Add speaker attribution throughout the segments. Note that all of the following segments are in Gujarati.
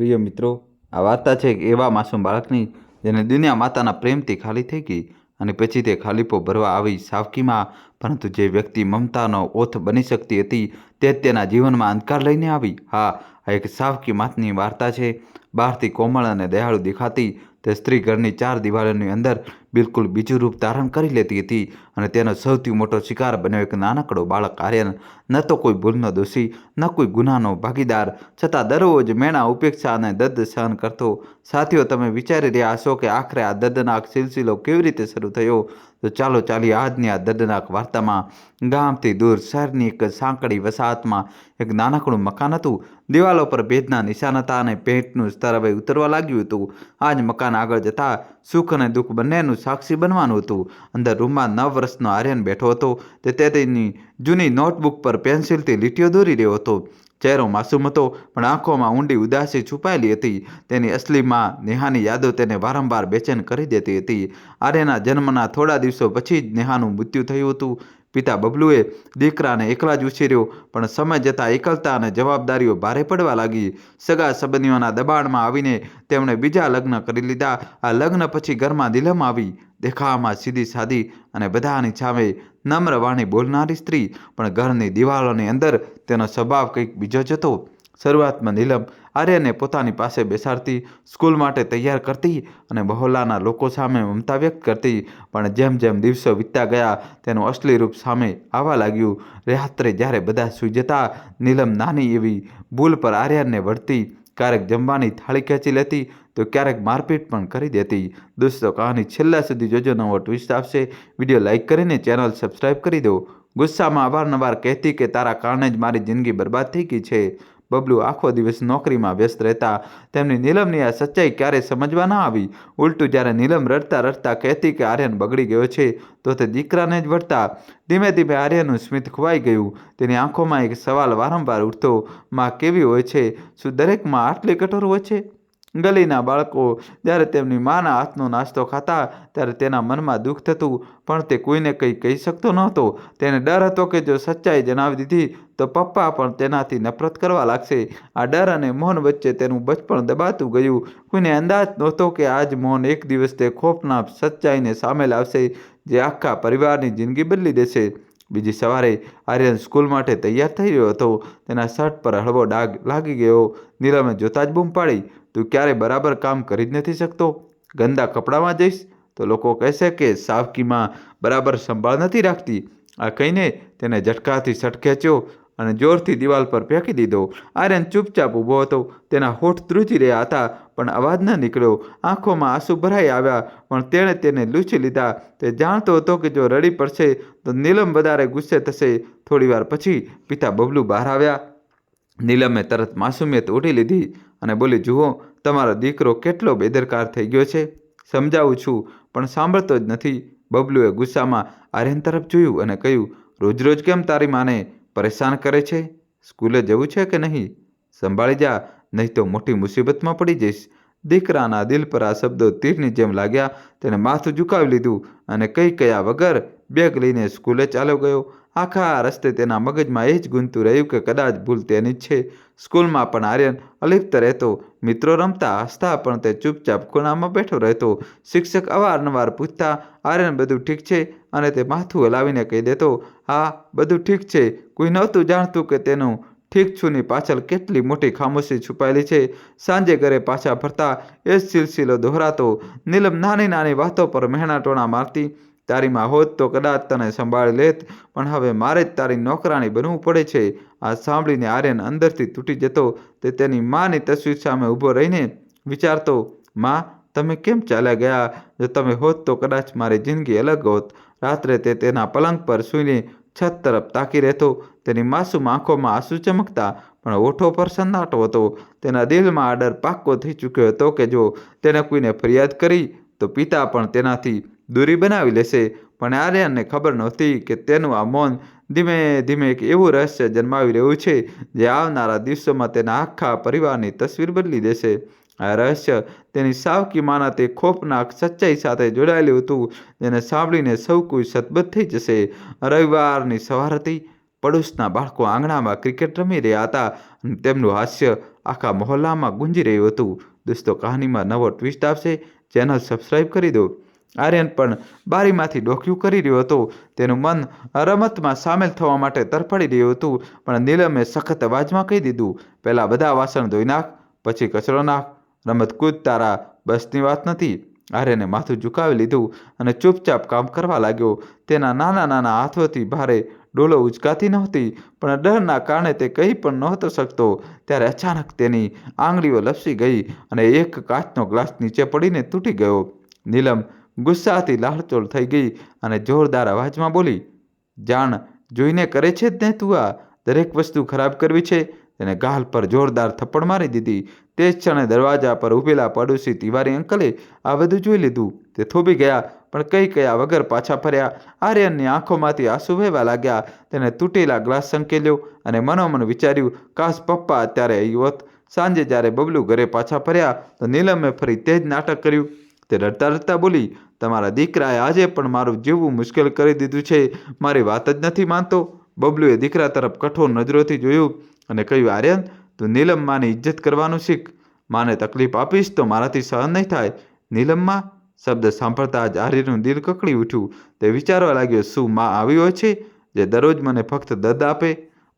Speaker 1: પ્રિય મિત્રો, આ વાર્તા છે એક એવા માસૂમ બાળકની જેને દુનિયા માતાના પ્રેમથી ખાલી થઈ ગઈ અને પછી તે ખાલીપો ભરવા આવી સાવકીમાં. પરંતુ જે વ્યક્તિ મમતાનો ઓથ બની શકતી હતી તે જ તેના જીવનમાં અંધકાર લઈને આવી. હા, આ એક સાવકી માતની વાર્તા છે. બહારથી કોમળ અને દયાળુ દેખાતી તે સ્ત્રી ઘરની ચાર દિવાલોની અંદર બિલકુલ બીજું રૂપ ધારણ કરી લેતી હતી અને તેનો સૌથી મોટો શિકાર બન્યો એક નાનકડો બાળક આર્યન. ન તો કોઈ ભૂલનો દોષી, ન કોઈ ગુનાનો ભાગીદાર, છતાં દરરોજ મેણા, ઉપેક્ષા અને દર્દ સહન કરતો. સાથીઓ, તમે વિચારી રહ્યા હશો કે આખરે આ દર્દનાક સિલસિલો કેવી રીતે શરૂ થયો? તો ચાલો ચાલીએ આજની આ દર્દનાક વાર્તામાં. ગામથી દૂર શહેરની એક સાંકડી વસાહતમાં એક નાનકડું મકાન હતું. દિવાલો પર ભેજના નિશાન હતા અને પેન્ટનું સ્તર હવે ઉતરવા લાગ્યું હતું. આ જ મકાન આગળ જતા સુખ અને દુઃખ બંનેનું સાક્ષી બનવાનું હતું. અંદર રૂમમાં 9 વર્ષનો આર્યન બેઠો હતો. તે તેની જૂની નોટબુક પર પેન્સિલથી લીટીઓ દોરી રહ્યો હતો. ચહેરો માસૂમ હતો, પણ આંખોમાં ઊંડી ઉદાસી છુપાયેલી હતી. તેની અસલી માં નેહાની યાદો તેને વારંવાર બેચેન કરી દેતી હતી. આર્યના જન્મના થોડા દિવસો પછી જ નેહાનું મૃત્યુ થયું હતું. પિતા બબલુએ દીકરાને એકલા જ ઉછેર્યો, પણ સમય જતાં એકલતા અને જવાબદારીઓ ભારે પડવા લાગી. સગા સંબંધીઓના દબાણમાં આવીને તેમણે બીજા લગ્ન કરી લીધા. આ લગ્ન પછી ઘરમાં દિલમ આવી. દેખાવમાં સીધી સાદી અને બધાની સામે નમ્ર વાણી બોલનારી સ્ત્રી, પણ ઘરની દિવાલોની અંદર તેનો સ્વભાવ કંઈક બીજો જ હતો. શરૂઆતમાં નીલમ આર્યને પોતાની પાસે બેસાડતી, સ્કૂલ માટે તૈયાર કરતી અને મહોલ્લાના લોકો સામે મમતા વ્યક્ત કરતી. પણ જેમ જેમ દિવસો વીતતા ગયા તેનું અસલી રૂપ સામે આવવા લાગ્યું. રાત્રે જ્યારે બધા સૂઈ જતા, નીલમ નાની એવી ભૂલ પર આર્યનને વળતી. ક્યારેક જમવાની થાળી ખેંચી લેતી તો ક્યારેક મારપીટ પણ કરી દેતી. દોસ્તો, કહાની છેલ્લા સુધી જોજો, નવો ટ્વિસ્ટ આવશે. વિડીયો લાઇક કરીને ચેનલ સબસ્ક્રાઈબ કરી દો. ગુસ્સામાં અવારનવાર કહેતી કે તારા કારણે જ મારી જિંદગી બરબાદ થઈ ગઈ છે. બબલુ આખો દિવસ નોકરીમાં વ્યસ્ત રહેતા. તેમની નીલમની આ સચ્ચાઈ ક્યારેય સમજવા ના આવી. ઉલટું જ્યારે નીલમ રડતા રડતા કહેતી કે આર્યન બગડી ગયો છે, તો તે દીકરાને જ વળતા. ધીમે ધીમે આર્યનનું સ્મિત ખોવાઈ ગયું. તેની આંખોમાં એક સવાલ વારંવાર ઉઠતો, માં કેવી હોય છે? શું દરેક માં આટલી કઠોર હોય છે? ગલીના બાળકો જ્યારે તેમની માના હાથનો નાસ્તો ખાતા ત્યારે તેના મનમાં દુઃખ થતું, પણ તે કોઈને કંઈ કહી શકતો નહોતો. તેને ડર હતો કે જો સચ્ચાઈ જણાવી દીધી તો પપ્પા પણ તેનાથી નફરત કરવા લાગશે. આ ડર અને મૌન વચ્ચે તેનું બચપણ દબાતું ગયું. કોઈને અંદાજ નહોતો કે આજ મૌન એક દિવસ તે ખોફનાક સચ્ચાઈને સામે લાવશે, જે આખા પરિવારની જિંદગી બદલી દેશે. બીજી સવારે આર્યન સ્કૂલ માટે તૈયાર થઈ રહ્યો હતો. તેના શર્ટ પર હળવો ડાઘ લાગી ગયો. નીલમે જોતા જ બૂમ પાડી, તું ક્યારે બરાબર કામ કરી જ નથી શકતો? ગંદા કપડામાં જઈશ તો લોકો કહેશે કે સાવકીમાં બરાબર સંભાળ નથી રાખતી. આ કહીને તેને ઝટકાથી શર્ટ ખેંચ્યો અને જોરથી દિવાલ પર ફેંકી દીધો. આર્યન ચૂપચાપ ઊભો હતો. તેના હોઠ ધ્રુજી રહ્યા હતા, પણ અવાજ ન નીકળ્યો. આંખોમાં આંસુ ભરાઈ આવ્યા, પણ તેણે તેને લૂછી લીધા. તે જાણતો હતો કે જો રડી પડશે તો નીલમ વધારે ગુસ્સે થશે. થોડીવાર પછી પિતા બબલુ બહાર આવ્યા. નીલમે તરત માસુમિયત ઓઢી લીધી અને બોલી, જુઓ, તમારો દીકરો કેટલો બેદરકાર થઈ ગયો છે. સમજાવું છું, પણ સાંભળતો જ નથી. બબલુએ ગુસ્સામાં આર્યન તરફ જોયું અને કહ્યું, રોજ રોજ કેમ તારી માને પરેશાન કરે છે? સ્કૂલે જવું છે કે નહીં? સંભાળી જા, નહીં તો મોટી મુસીબતમાં પડી જઈશ. દીકરાના દિલ પર આ શબ્દો તીરની જેમ લાગ્યા. તેણે માથું ઝુકાવી લીધું અને કંઈ કહ્યા વગર બેગ લઈને સ્કૂલે ચાલ્યો ગયો. આખા રસ્તે તેના મગજમાં એ જ ગુંજતું રહ્યું કે કદાચ ભૂલ તેની જ છે. સ્કૂલમાં પણ આર્યન અલિપ્ત રહેતો. મિત્રો રમતા હસતા, પણ તે ચૂપચાપ ખૂણામાં બેઠો રહેતો. શિક્ષક અવારનવાર પૂછતા, આર્યન બધું ઠીક છે? અને તે માથું હલાવીને કહી દેતો, હા, બધું ઠીક છે. કોઈ નહોતું જાણતું કે તેનું ઠીક છુની પાછળ કેટલી મોટી ખામોશી છુપાયેલી છે. સાંજે ઘરે પાછા ફરતા એ જ સિલસિલો દોહરાતો. નીલમ નાની નાની વાતો પર મહેણાટોણા મારતી. તારી માં હોત તો કદાચ તને સંભાળી લેત, પણ હવે મારે જ તારી નોકરાણી બનવું પડે છે. આ સાંભળીને આર્યન અંદરથી તૂટી જતો. તે તેની માની તસવીર સામે ઊભો રહીને વિચારતો, માં, તમે કેમ ચાલ્યા ગયા? જો તમે હોત તો કદાચ મારી જિંદગી અલગ હોત. રાત્રે તે તેના પલંગ પર સૂઈને છત તરફ તાકી રહેતો. તેની માસૂમ આંખોમાં આંસુ ચમકતા, પણ હોઠો પર સન્નાટો હતો. તેના દિલમાં આ ડર પાક્કો થઈ ચૂક્યો હતો કે જો તેણે કોઈને ફરિયાદ કરી તો પિતા પણ તેનાથી દૂરી બનાવી લેશે. પણ આર્યનને ખબર નહોતી કે તેનું આ મૌન ધીમે ધીમે એક એવું રહસ્ય જન્માવી રહ્યું છે જે આવનારા દિવસોમાં તેના આખા પરિવારની તસવીર બદલી દેશે. આ રહસ્ય તેની સાવકી માના તે ખોફનાક સચ્ચાઈ સાથે જોડાયેલું હતું, જેને સાંભળીને સૌ કોઈ સતબત થઈ જશે. રવિવારની સવાર હતી. પડોશના બાળકો આંગણામાં ક્રિકેટ રમી રહ્યા હતા અને તેમનું હાસ્ય આખા મહોલ્લામાં ગુંજી રહ્યું હતું. દોસ્તો, કહાનીમાં નવો ટ્વિસ્ટ આવશે. ચેનલ સબસ્ક્રાઈબ કરી દો. આર્યન પણ બારીમાંથી ડોકિયું કરી રહ્યો હતો. તેનું મન રમતમાં સામેલ થવા માટે તરફડી રહ્યું હતું. પણ નીલમે સખત અવાજમાં કહી દીધું, પહેલાં બધા વાસણ ધોઈ નાખ, પછી કચરો નાખ. રમત કૂદ તારા બસની વાત નથી. આર્યને માથું ઝુકાવી લીધું અને ચૂપચાપ કામ કરવા લાગ્યો. તેના નાના નાના હાથોથી ભારે ડોલો ઉચકાતી નહોતી, પણ ડરના કારણે તે કંઈ પણ નહોતો શકતો. ત્યારે અચાનક તેની આંગળીઓ લપસી ગઈ અને એક કાચનો ગ્લાસ નીચે પડીને તૂટી ગયો. નીલમ ગુસ્સાથી લાલચોળ થઈ ગઈ અને જોરદાર અવાજમાં બોલી, જાણ જોઈને કરે છે જ ને તું આ? દરેક વસ્તુ ખરાબ કરવી છે. તેને ગાલ પર જોરદાર થપ્પડ મારી દીધી. તે જ ક્ષણે દરવાજા પર ઊભેલા પડોશી તિવારી અંકલે આ બધું જોઈ લીધું. તે થોભી ગયા, પણ કંઈ કહ્યા વગર પાછા ફર્યા. આર્યનની આંખોમાંથી આંસુ વહેવા લાગ્યા. તેને તૂટેલા ગ્લાસ સંકેલ્યો અને મનોમન વિચાર્યું, કાશ પપ્પા અત્યારે અહીં હોત. સાંજે જ્યારે બબલુ ઘરે પાછા ફર્યા તો નીલમે ફરી તે જ નાટક કર્યું. તે રડતા રડતા બોલી, તમારા દીકરાએ આજે પણ મારું જીવવું મુશ્કેલ કરી દીધું છે. મારી વાત જ નથી માનતો. બબલુએ દીકરા તરફ કઠોર નજરોથી જોયું અને કહ્યું, આર્યન, તું નીલમ માની ઇજ્જત કરવાનું શીખ. માને તકલીફ આપીશ તો મારાથી સહન નહીં થાય. નીલમમાં શબ્દ સાંભળતા જ આર્યનું દિલ કકડી ઉઠ્યું. તે વિચારવા લાગ્યો, શું માં આવી હોય છે જે દરરોજ મને ફક્ત દર્દ આપે?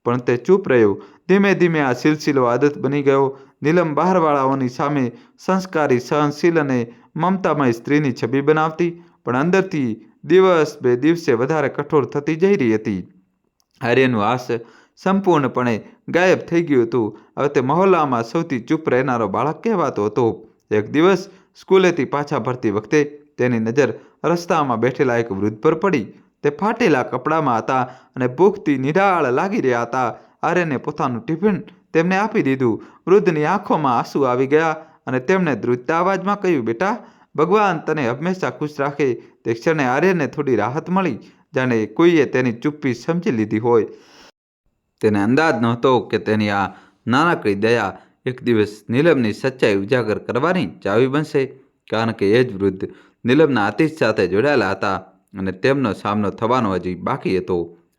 Speaker 1: પણ તે ચૂપ રહ્યો. ધીમે ધીમે આ સિલસિલો આદત બની ગયો. નીલમ બહારવાળાઓની સામે સંસ્કારી, સહનશીલ અને મમતામય સ્ત્રીની છબી બનાવતી, પણ અંદરથી દિવસ બે દિવસે વધારે કઠોર થતી જઈ રહી હતી. આર્યનું હાસ્ય સંપૂર્ણપણે ગાયબ થઈ ગયું હતું. હવે તે મહોલ્લામાં સૌથી ચૂપ રહેનારો બાળક કહેવાતો હતો. એક દિવસ સ્કૂલેથી પાછા ફરતી વખતે તેની નજર રસ્તામાં બેઠેલા એક વૃદ્ધ પર પડી. તે ફાટેલા કપડામાં હતા અને ભૂખથી નિરાળ લાગી રહ્યા હતા. આર્યને પોતાનું ટિફિન તેમને આપી દીધું. વૃદ્ધની આંખોમાં આંસુ આવી ગયા અને તેમણે ધ્રુજતા અવાજમાં કહ્યું, બેટા, ભગવાન તને હંમેશા ખુશ રાખે. તે ક્ષણે આર્યને થોડી રાહત મળી, જાણે કોઈએ તેની ચુપ્પી સમજી લીધી હોય. તેને અંદાજ નહોતો કે તેની આ નાનકડી દયા એક દિવસ નીલમની સચ્ચાઈ ઉજાગર કરવાની ચાવી બનશે. કારણ કે એ જ વૃદ્ધ નીલમના આતિશ સાથે જોડાયેલા હતા અને તેમનો સામનો થવાનો હજી બાકી હતો.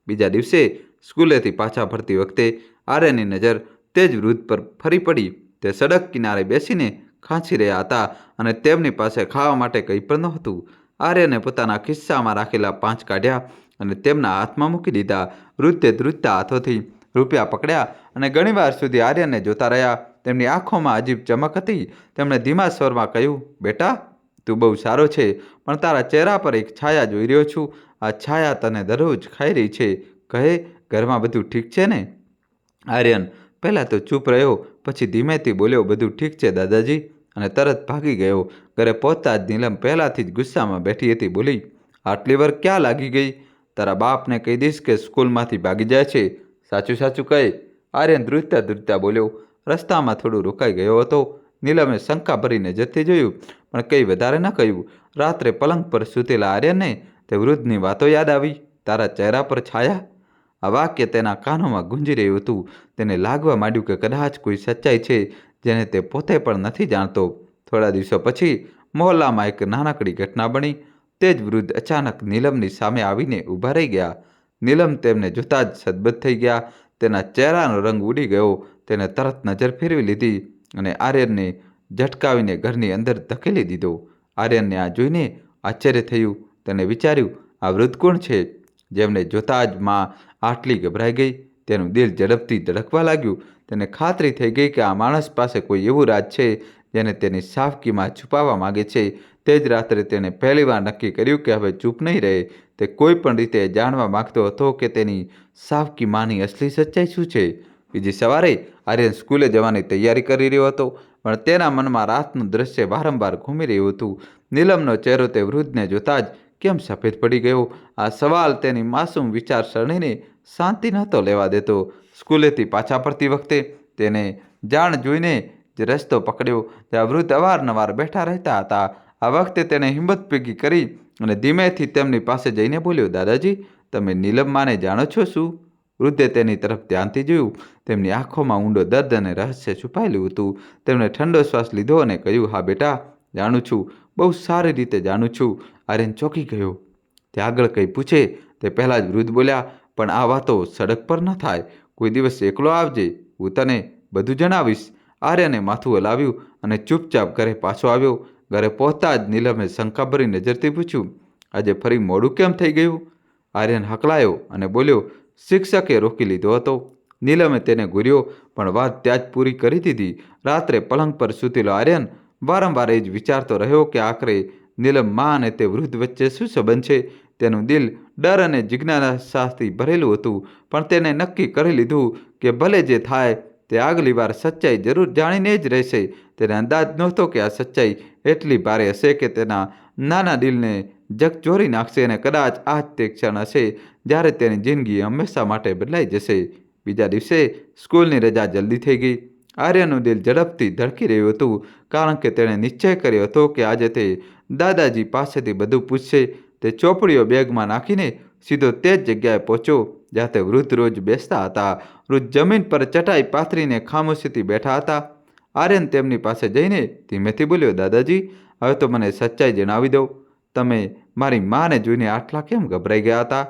Speaker 1: બીજા દિવસે સ્કૂલેથી પાછા ફરતી વખતે આર્યની નજર તે જ વૃદ્ધ પર ફરી પડી. તે સડક કિનારે બેસીને ખાંચી રહ્યા હતા અને તેમની પાસે ખાવા માટે કંઈ પણ નહોતું. આર્યને પોતાના ખિસ્સામાં રાખેલા 5 કાઢ્યા અને તેમના હાથમાં મૂકી દીધા. વૃદ્ધે ધ્રુજતા હાથોથી રૂપિયા પકડ્યા અને ઘણીવાર સુધી આર્યને જોતા રહ્યા. તેમની આંખોમાં અજીબ ચમક હતી. તેમણે ધીમા સ્વરમાં કહ્યું, બેટા, તું બહુ સારો છે, પણ તારા ચહેરા પર એક છાયા જોઈ રહ્યો છું. આ છાયા તને દરરોજ ખાઈ રહી છે. કહે, ઘરમાં બધું ઠીક છે ને? આર્યન પહેલાં તો ચૂપ રહ્યો, પછી ધીમેથી બોલ્યો, બધું ઠીક છે દાદાજી, અને તરત ભાગી ગયો. ઘરે પહોંચતા જ નીલમ પહેલાંથી જ ગુસ્સામાં બેઠી હતી. બોલી, આટલી વાર ક્યાં લાગી ગઈ? તારા બાપને કહી દઈશ કે સ્કૂલમાંથી ભાગી જાય છે. સાચું સાચું કહે. આર્યન ધ્રુજતા ધ્રુજતા બોલ્યો. રસ્તામાં થોડું રોકાઈ ગયો હતો. નીલમે શંકા ભરીને નજરથી જોયું, પણ કંઈ વધારે ન કહ્યું. રાત્રે પલંગ પર સૂતેલા આર્યનને તે વૃદ્ધની વાતો યાદ આવી. તારા ચહેરા પર છાયા? આ વાક્ય તેના કાનોમાં ગુંજી રહ્યું હતું. તેને લાગવા માંડ્યું કે કદાચ કોઈ સચ્ચાઈ છે જેને તે પોતે પણ નથી જાણતો. થોડા દિવસો પછી મહોલ્લામાં એક નાનકડી ઘટના બની. તે જ વૃદ્ધ અચાનક નીલમની સામે આવીને ઊભા રહી ગયા. નીલમ તેમને જોતા જ સદબદ થઈ ગયા. તેના ચહેરાનો રંગ ઉડી ગયો. તેને તરત નજર ફેરવી લીધી અને આર્યનને ઝટકાવીને ઘરની અંદર ધકેલી દીધો. આર્યનને આ જોઈને આશ્ચર્ય થયું. તેને વિચાર્યું, આ વૃદ્ધ કોણ છે? જેમને જોતા જ માં આટલી ગભરાઈ ગઈ. તેનું દિલ ઝડપથી ધડકવા લાગ્યું. તેને ખાતરી થઈ ગઈ કે આ માણસ પાસે કોઈ એવું રાજ છે જેને તેની સાવકીમાં છુપાવવા માગે છે. તે જ રાત્રે તેણે પહેલીવાર નક્કી કર્યું કે હવે ચૂપ નહીં રહે. તે કોઈ પણ રીતે જાણવા માગતો હતો કે તેની સાવકી માની અસલી સચ્ચાઈ શું છે. બીજી સવારે આર્યન સ્કૂલે જવાની તૈયારી કરી રહ્યો હતો, પણ તેના મનમાં રાતનું દૃશ્ય વારંવાર ઘૂમી રહ્યું હતું. નીલમનો ચહેરો તે વૃદ્ધને જોતા જ કેમ સફેદ પડી ગયો? આ સવાલ તેની માસૂમ વિચારસરણીને શાંતિ નહોતો લેવા દેતો. સ્કૂલેથી પાછા ફરતી વખતે તેને જાણ જોઈને જ રસ્તો પકડ્યો. ત્યાં વૃદ્ધ અવારનવાર બેઠા રહેતા હતા. આ વખતે તેણે હિંમત ભેગી કરી અને ધીમેથી તેમની પાસે જઈને બોલ્યો, દાદાજી, તમે નીલમ માને જાણો છો શું? વૃદ્ધે તેની તરફ ધ્યાનથી જોયું. તેમની આંખોમાં ઊંડો દર્દ અને રહસ્ય છુપાયેલું હતું. તેમણે ઠંડો શ્વાસ લીધો અને કહ્યું, હા બેટા, જાણું છું, બહુ સારી રીતે જાણું છું. આર્યન ચોંકી ગયો. તે આગળ કંઈ પૂછે તે પહેલાં જ વૃદ્ધ બોલ્યા, પણ આ વાતો સડક પર ન થાય. કોઈ દિવસ એકલો આવજે, હું તને બધું જણાવીશ. આર્યને માથું હલાવ્યું અને ચૂપચાપ ઘરે પાછો આવ્યો. ઘરે પહોંચતા જ નીલમે શંકાભરી નજરથી પૂછ્યું, આજે ફરી મોડું કેમ થઈ ગયું? આર્યન હકલાયો અને બોલ્યો, શિક્ષકે રોકી લીધો હતો. નીલમે તેને ઘૂર્યો, પણ વાત ત્યાં જ પૂરી કરી દીધી. રાત્રે પલંગ પર સૂતેલો આર્યન વારંવાર એ જ વિચારતો રહ્યો કે આખરે નીલમ માં અને તે વૃદ્ધ વચ્ચે શું સંબંધ છે. તેનું દિલ ડર અને જિજ્ઞાસાથી ભરેલું હતું, પણ તેને નક્કી કરી લીધું કે ભલે જે થાય તે આગલી વાર સચ્ચાઈ જરૂર જાણીને જ રહેશે. તેને અંદાજ નહોતો કે આ સચ્ચાઈ એટલી ભારે હશે કે તેના નાના દિલને જગજોરી નાખશે અને કદાચ આ જ તે ક્ષણ હશે જ્યારે તેની જિંદગી હંમેશા માટે બદલાઈ જશે. બીજા દિવસે સ્કૂલની રજા જલ્દી થઈ ગઈ. આર્યનું દિલ ઝડપથી ધડકી રહ્યું હતું, કારણ કે તેણે નિશ્ચય કર્યો હતો કે આજે તે દાદાજી પાસેથી બધું પૂછશે. તે ચોપડીઓ બેગમાં નાખીને સીધો તે જ જગ્યાએ પહોંચ્યો જ્યાં તે વૃદ્ધ રોજ બેસતા હતા. વૃદ્ધ જમીન પર ચટાઈ પાથરીને ખામોશીથી બેઠા હતા. આર્યન તેમની પાસે જઈને ધીમેથી બોલ્યો, દાદાજી, હવે તો મને સચ્ચાઈ જણાવી દો. તમે મારી માને જોઈને આટલા કેમ ગભરાઈ ગયા હતા?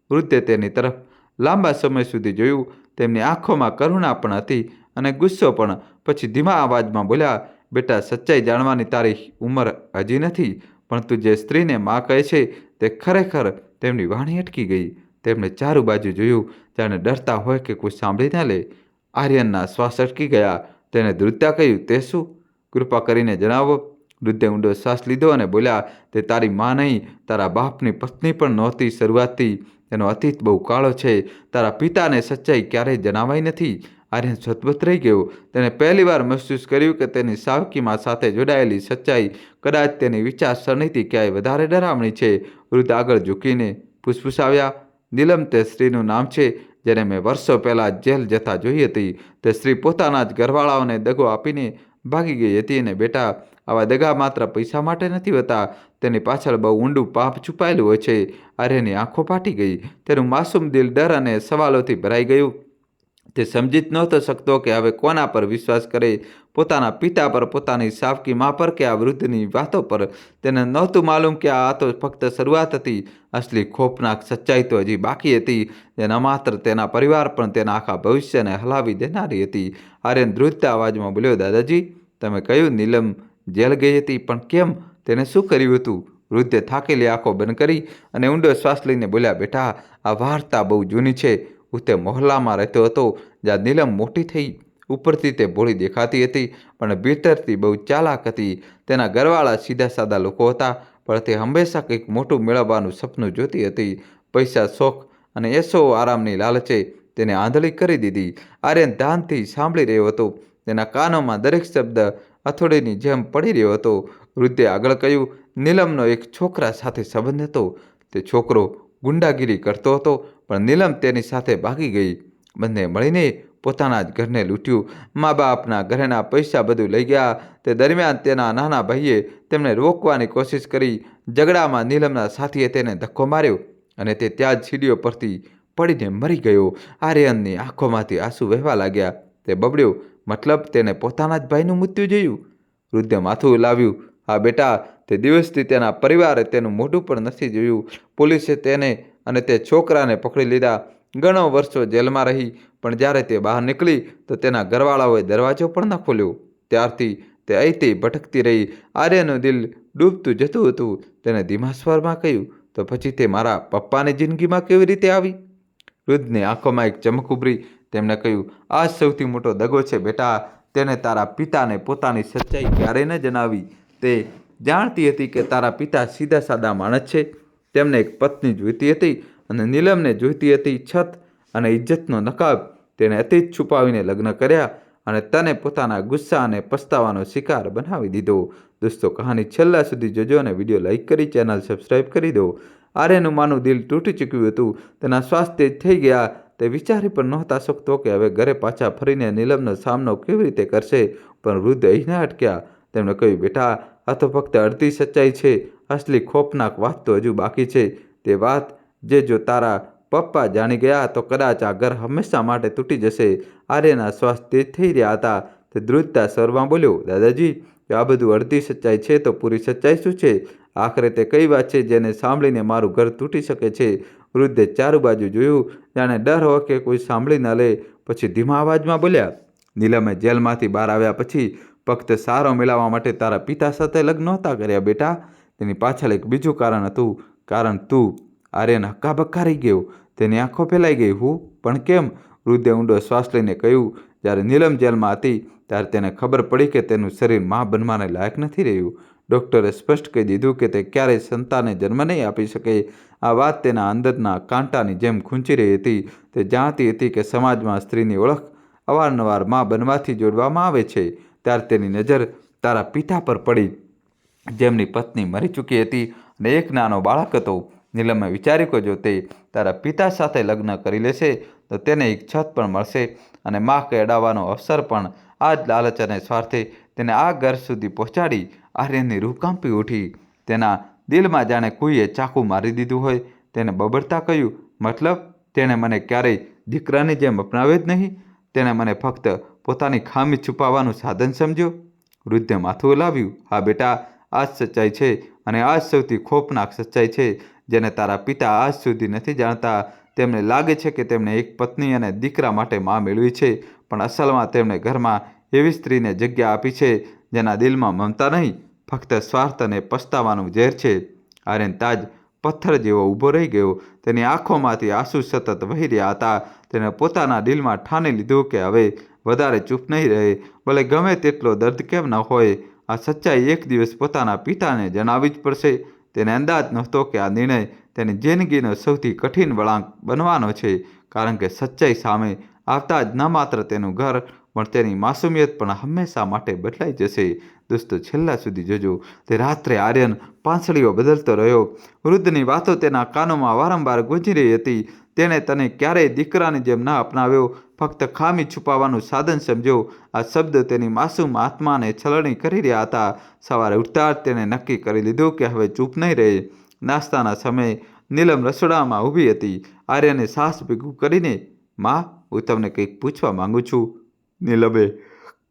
Speaker 1: વૃદ્ધે તેની તરફ લાંબા સમય સુધી જોયું. તેમની આંખોમાં કરુણા પણ હતી અને ગુસ્સો પણ. પછી ધીમા અવાજમાં બોલ્યા, બેટા, સચ્ચાઈ જાણવાની તારી ઉંમર હજી નથી, પણ તું જે સ્ત્રીને માં કહે છે તે ખરેખર. તેમની વાણી અટકી ગઈ. તેમણે ચારે બાજુ જોયું, જાણે ડરતા હોય કે કોઈ સાંભળી ન લે. આર્યનના શ્વાસ અટકી ગયા. તેને દ્રુતતા કહ્યું, તે શું? કૃપા કરીને જણાવો. વૃદ્ધે ઊંડો શ્વાસ લીધો અને બોલ્યા, તે તારી માં નહીં, તારા બાપની પત્ની પણ નહોતી શરૂઆતથી. તેનો અતીત બહુ કાળો છે. તારા પિતાને સચ્ચાઈ ક્યારેય જણાવાઈ નથી. આર્યન સતબત રહી ગયો. તેને પહેલીવાર મહેસૂસ કર્યું કે તેની સાવકીમાં સાથે જોડાયેલી સચ્ચાઈ કદાચ તેની વિચારસરણીથી ક્યાંય વધારે ડરામણી છે. વૃદ્ધ આગળ ઝૂકીને ફૂસફૂસાવ્યા, નીલમ તે સ્ત્રીનું નામ છે જેને મેં વર્ષો પહેલાં જેલ જતા જોઈ હતી. તે સ્ત્રી પોતાના જ ઘરવાળાઓને દગો આપીને ભાગી ગઈ હતી. અને બેટા, આવા દગા માત્ર પૈસા માટે નથી હોતા. તેની પાછળ બહુ ઊંડું પાપ છુપાયેલું હોય છે. આર્યની આંખો ફાટી ગઈ. તેનું માસૂમ દિલ ડર અને સવાલોથી ભરાઈ ગયું. તે સમજી જ નહોતો શકતો કે હવે કોના પર વિશ્વાસ કરે, પોતાના પિતા પર, પોતાની સાવકી મા પર, કે આ વૃદ્ધની વાતો પર. તેને નહોતું માલુમ કે આ તો ફક્ત શરૂઆત હતી. અસલી ખોફનાક સચ્ચાઈ તો હજી બાકી હતી, જે ન માત્ર તેના પરિવાર પણ તેના આખા ભવિષ્યને હલાવી દેનારી હતી. આર્યન ધ્રુજતા અવાજમાં બોલ્યો, દાદાજી, તમે કહ્યું નીલમ જેલ ગઈ હતી, પણ કેમ? તેને શું કર્યું હતું? વૃદ્ધે થાકેલી આંખો બંધ કરી અને ઊંડો શ્વાસ લઈને બોલ્યા, બેટા, આ વાર્તા બહુ જૂની છે. હું તે મહોલ્લામાં રહેતો હતો જ્યાં નીલમ મોટી થઈ. ઉપરથી તે ભોળી દેખાતી હતી, પણ ભીતરથી બહુ ચાલાક હતી. તેના ઘરવાળા સીધા સાદા લોકો હતા, પણ તે હંમેશા કંઈક મોટું મેળવવાનું સપનું જોતી હતી. પૈસા, શોખ અને એશો આરામની લાલચે તેને આંધળી કરી દીધી. આર્યન ધ્યાનથી સાંભળી રહ્યો હતો. તેના કાનોમાં દરેક શબ્દ હથોડીની જેમ પડી રહ્યો હતો. વૃદ્ધે આગળ કહ્યું, નીલમનો એક છોકરા સાથે સંબંધ હતો. તે છોકરો ગુંડાગીરી કરતો હતો, પણ નીલમ તેની સાથે ભાગી ગઈ. બંને મળીને પોતાના જ ઘરને લૂંટ્યું. મા બાપના ઘરેના પૈસા બધું લઈ ગયા. તે દરમિયાન તેના નાના ભાઈએ તેમને રોકવાની કોશિશ કરી. ઝઘડામાં નીલમના સાથીએ તેને ધક્કો માર્યો અને તે ત્યાં જ સીડીઓ પરથી પડીને મરી ગયો. આર્યનની આંખોમાંથી આંસુ વહેવા લાગ્યા. તે બબડ્યો, મતલબ તેને પોતાના જ ભાઈનું મૃત્યુ જોયું? વૃદ્ધે માથું હલાવ્યું, હા બેટા, તે દિવસથી તેના પરિવારે તેનું મોઢું પણ નથી જોયું. પોલીસે તેને અને તે છોકરાને પકડી લીધા. ઘણો વર્ષો જેલમાં રહી, પણ જ્યારે તે બહાર નીકળી તો તેના ઘરવાળાઓએ દરવાજો પણ ન ખોલ્યો. ત્યારથી તે અહીંથી ભટકતી રહી. આર્યનું દિલ ડૂબતું જતું હતું. તેને ધીમા સ્વરમાં કહ્યું, તો પછી તે મારા પપ્પાની જિંદગીમાં કેવી રીતે આવી? વૃદ્ધની આંખોમાં એક ચમક ઉભરી. તેમણે કહ્યું, આ સૌથી મોટો દગો છે બેટા. તેને તારા પિતાને પોતાની સચ્ચાઈ ક્યારેય ન જણાવી. તે જાણતી હતી કે તારા પિતા સીધા સાદા માણસ છે. તેમને એક પત્ની જોઈતી હતી અને નીલમને જોઈતી હતી છત અને ઇજ્જતનો નકાબ. તેને અતીત છુપાવીને લગ્ન કર્યા અને તને પોતાના ગુસ્સા અને પસ્તાવાનો શિકાર બનાવી દીધો. દોસ્તો, કહાની છેલ્લા સુધી જોજો અને વિડીયો લાઇક કરી ચેનલ સબસ્ક્રાઈબ કરી દો. આર્યનું માનું દિલ તૂટી ચૂક્યું હતું. તેના શ્વાસ તેજ થઈ ગયા. તે વિચારી પણ નહોતા શકતો કે હવે ઘરે પાછા ફરીને નીલમનો સામનો કેવી રીતે કરશે. પણ વૃદ્ધ અહીં ન અટક્યા. તેમણે કહ્યું, બેટા, આ તો ફક્ત અડધી સચ્ચાઈ છે. અસલી ખોફનાક વાત તો હજુ બાકી છે. તે વાત જે જો તારા પપ્પા જાણી ગયા તો કદાચ આ ઘર હંમેશા માટે તૂટી જશે. આર્યના શ્વાસ તેજ થઈ રહ્યા હતા. તે ધ્રુજતા સ્વરમાં બોલ્યો, દાદાજી, જો આ બધું અડધી સચ્ચાઈ છે તો પૂરી સચ્ચાઈ શું છે? આખરે તે કઈ વાત છે જેને સાંભળીને મારું ઘર તૂટી શકે છે? વૃદ્ધે ચારે બાજુ જોયું, જાણે ડર હોય કે કોઈ સાંભળી ન લે. પછી ધીમા અવાજમાં બોલ્યા, નીલમે જેલમાંથી બહાર આવ્યા પછી ફક્ત સારો મેળવવા માટે તારા પિતા સાથે લગ્ન નહોતા કર્યા બેટા. તેની પાછળ એક બીજું કારણ હતું. કારણ તું. આર્યન હક્કાબક્કા રહી ગયો. તેની આંખો ફેલાઈ ગઈ. હું? પણ કેમ? વૃદ્ધે ઊંડો શ્વાસ લઈને કહ્યું, જ્યારે નીલમ જેલમાં હતી ત્યારે તેને ખબર પડી કે તેનું શરીર માં બનવાને લાયક નથી રહ્યું. ડૉક્ટરે સ્પષ્ટ કહી દીધું કે તે ક્યારેય સંતાનને જન્મ નહીં આપી શકે. આ વાત તેના અંદરના કાંટાની જેમ ખૂંચી રહી હતી. તે જાણતી હતી કે સમાજમાં સ્ત્રીની ઓળખ અવારનવાર માં બનવાથી જોડવામાં આવે છે. ત્યારે તેની નજર તારા પિતા પર પડી, જેમની પત્ની મરી ચૂકી હતી અને એક નાનો બાળક હતો. નીલમે વિચાર્યું કે જો તે તારા પિતા સાથે લગ્ન કરી લેશે તો તેને એક છત પણ મળશે અને માં કહેડાવવાનો અવસર પણ. આ જ લાલચ અને સ્વાર્થે તેને આ ઘર સુધી પહોંચાડી. આર્યનની રૂહ કાંપી ઉઠી. તેના દિલમાં જાણે કોઈએ ચાકુ મારી દીધું હોય. તેને બબડતા કહ્યું, મતલબ તેણે મને ક્યારેય દીકરાની જેમ અપનાવ્યો જ નહીં? તેણે મને ફક્ત પોતાની ખામી છુપાવવાનું સાધન સમજ્યો? વૃદ્ધે માથું હલાવ્યું. હા બેટા, આ જ સચ્ચાઈ છે અને આ જ સૌથી ખોફનાક સચ્ચાઈ છે જેને તારા પિતા આજ સુધી નથી જાણતા. તેમને લાગે છે કે તેમણે એક પત્ની અને દીકરા માટે માં મેળવી છે, પણ અસલમાં તેમણે ઘરમાં એવી સ્ત્રીને જગ્યા આપી છે જેના દિલમાં મમતા નહીં, ફક્ત સ્વાર્થ અને પસ્તાવાનું ઝેર છે. આર્યન તાજ પથ્થર જેવો ઊભો રહી ગયો. તેની આંખોમાંથી આંસુ સતત વહી રહ્યા હતા. તેણે પોતાના દિલમાં ઠાની લીધું કે હવે વધારે ચૂપ નહીં રહે, ભલે ગમે તેટલો દર્દ કેમ ન હોય. આ સચ્ચાઈ એક દિવસ પોતાના પિતાને જણાવવી જ પડશે. તેને અંદાજ નહોતો કે આ નિર્ણય તેની જિંદગીનો સૌથી કઠિન વળાંક બનવાનો છે, કારણ કે સચ્ચાઈ સામે આવતા જ ન માત્ર તેનું ઘર પણ તેની માસુમિયત પણ હંમેશા માટે બદલાઈ જશે. દોસ્તો, છેલ્લા સુધી જોજો. તે રાત્રે આર્યન પાંસળીઓ બદલતો રહ્યો. વૃદ્ધની વાતો તેના કાનોમાં વારંવાર ગુંજી રહી હતી. તેણે તને ક્યારેય દીકરાની જેમ ન અપનાવ્યો, ફક્ત ખામી છુપાવવાનું સાધન સમજ્યો. આ શબ્દ તેની માસૂમ આત્માને છલણી કરી રહ્યા હતા. સવારે ઉઠતા જ તેણે નક્કી કરી લીધું કે હવે ચૂપ નહીં રહે. નાસ્તાના સમયે નીલમ રસોડામાં ઊભી હતી. આર્યને સાહસ ભેગું કરીને, માં, હું તમને કંઈક પૂછવા માંગુ છું. નીલમે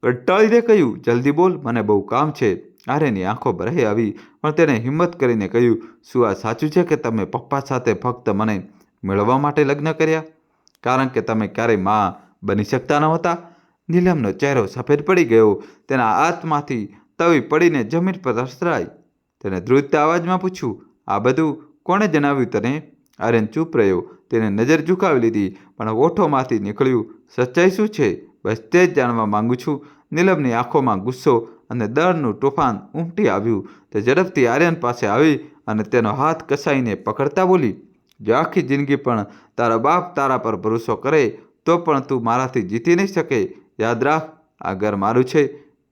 Speaker 1: કંટાળીને કહ્યું, જલ્દી બોલ, મને બહુ કામ છે. આર્યની આંખો ભરાઈ આવી, પણ તેણે હિંમત કરીને કહ્યું, શું આ સાચું છે કે તમે પપ્પા સાથે ફક્ત મને મેળવવા માટે લગ્ન કર્યા, કારણ કે તમે ક્યારેય માં બની શકતા નહોતા? નીલમનો ચહેરો સફેદ પડી ગયો. તેના હાથમાંથી તવી પડીને જમીન પર રસરાઈ. તેણે ધ્રુજતા અવાજમાં પૂછ્યું, આ બધું કોણે જણાવ્યું તને? આર્યન ચૂપ રહ્યો. તેને નજર ઝુકાવી લીધી, પણ ઓઠોમાંથી નીકળ્યું, સચ્ચાઈ શું છે? બસ તે જ જાણવા માંગુ છું. નીલમની આંખોમાં ગુસ્સો અને દળનું તોફાન ઉમટી આવ્યું. તે ઝડપથી આર્યન પાસે આવી અને તેનો હાથ કસાઈને પકડતા બોલી, જો આખી જિંદગી પણ તારો બાપ તારા પર ભરોસો કરે તો પણ તું મારાથી જીતી નહીં શકે. યાદ રાખ, આ ઘર મારું છે,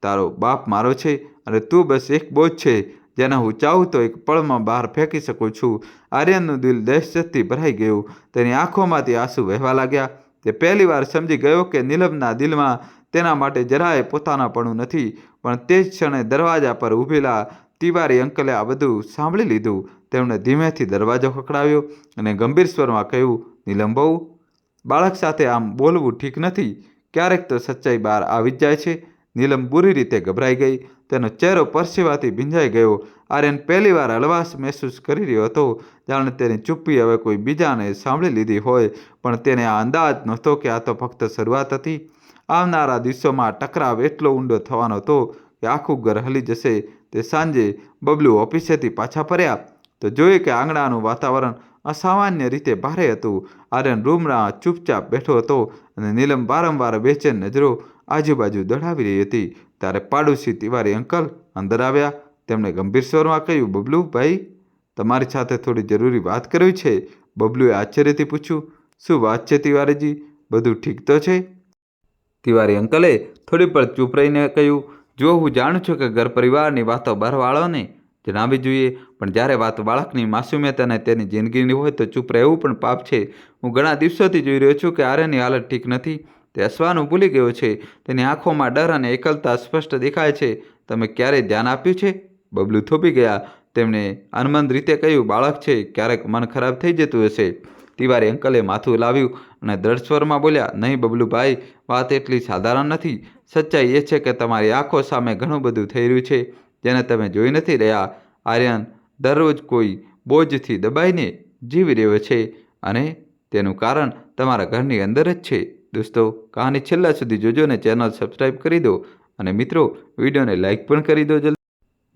Speaker 1: તારો બાપ મારો છે અને તું બસ એક બોજ છે જેને હું ચાહું તો એક પળમાં બહાર ફેંકી શકું છું. આર્યનનું દિલ દહેશતથી ભરાઈ ગયું. તેની આંખોમાંથી આંસુ વહેવા લાગ્યા. તે પહેલીવાર સમજી ગયો કે નીલમના દિલમાં તેના માટે જરાય પોતાનાપણું નથી. પણ તે જ ક્ષણે દરવાજા પર ઊભેલા તિવારી અંકલે આ બધું સાંભળી લીધું. તેમણે ધીમેથી દરવાજો ખખડાવ્યો અને ગંભીર સ્વરમાં કહ્યું, નીલમ બહુ, બાળક સાથે આમ બોલવું ઠીક નથી. ક્યારેક તો સચ્ચાઈ બહાર આવી જ જાય છે. નીલમ બુરી રીતે ગભરાઈ ગઈ. તેનો ચહેરો પરસેવાથી ભીંજાઈ ગયો. આર્યન પહેલીવાર હળવાશ મહેસૂસ કરી રહ્યો હતો, જાણે તેની ચૂપ્પી હવે કોઈ બીજાને સાંભળી લીધી હોય. પણ તેને આ અંદાજ નહોતો કે આ તો ફક્ત શરૂઆત હતી. આવનારા દિવસોમાં ટકરાવ એટલો ઊંડો થવાનો હતો કે આખું ઘર હલી જશે. તે સાંજે બબલુ ઓફિસેથી પાછા ફર્યા તો જોયું કે આંગણાનું વાતાવરણ અસામાન્ય રીતે ભારે હતું. આર્યન રૂમમાં ચૂપચાપ બેઠો હતો અને નીલમ વારંવાર બેચેન નજરો આજુબાજુ દોડાવી રહી હતી. ત્યારે પાડોશી તિવારી અંકલ અંદર આવ્યા. તેમણે ગંભીર સ્વરમાં કહ્યું, બબલુ ભાઈ, તમારી સાથે થોડી જરૂરી વાત કરવી છે. બબલુએ આશ્ચર્યથી પૂછ્યું, શું વાત છે તિવારીજી? બધું ઠીક તો છે? તિવારી અંકલે થોડી પળ ચૂપ રહીને કહ્યું, જો હું જાણું છું કે ઘર પરિવારની વાતો બહારવાળાને જણાવવી જોઈએ, પણ જ્યારે વાત બાળકની માસુમિયત અને તેની જિંદગીની હોય તો ચૂપ રહેવું પણ પાપ છે. હું ઘણા દિવસોથી જોઈ રહ્યો છું કે આર્યનની હાલત ઠીક નથી. તે હસવાનું ભૂલી ગયો છે. તેની આંખોમાં ડર અને એકલતા સ્પષ્ટ દેખાય છે. તમે ક્યારેય ધ્યાન આપ્યું છે? બબલુ થોભી ગયા. તેમણે અનમન રીતે કહ્યું, બાળક છે, ક્યારેક મન ખરાબ થઈ જતું હશે. તિવારી અંકલે માથું લાવ્યું અને દ્રઢ સ્વરમાં બોલ્યા, નહીં બબલુભાઈ, વાત એટલી સાધારણ નથી. સચ્ચાઈ એ છે કે તમારી આંખો સામે ઘણું બધું થઈ રહ્યું છે જેને તમે જોઈ નથી રહ્યા. આર્યન દરરોજ કોઈ બોજથી દબાઈને જીવી રહ્યો છે અને તેનું કારણ તમારા ઘરની અંદર જ છે. દોસ્તો, કહાની છેલ્લા સુધી જોજો અને ચેનલ સબસ્ક્રાઈબ કરી દો અને મિત્રો વિડીયોને લાઈક પણ કરી દો જલ્દી.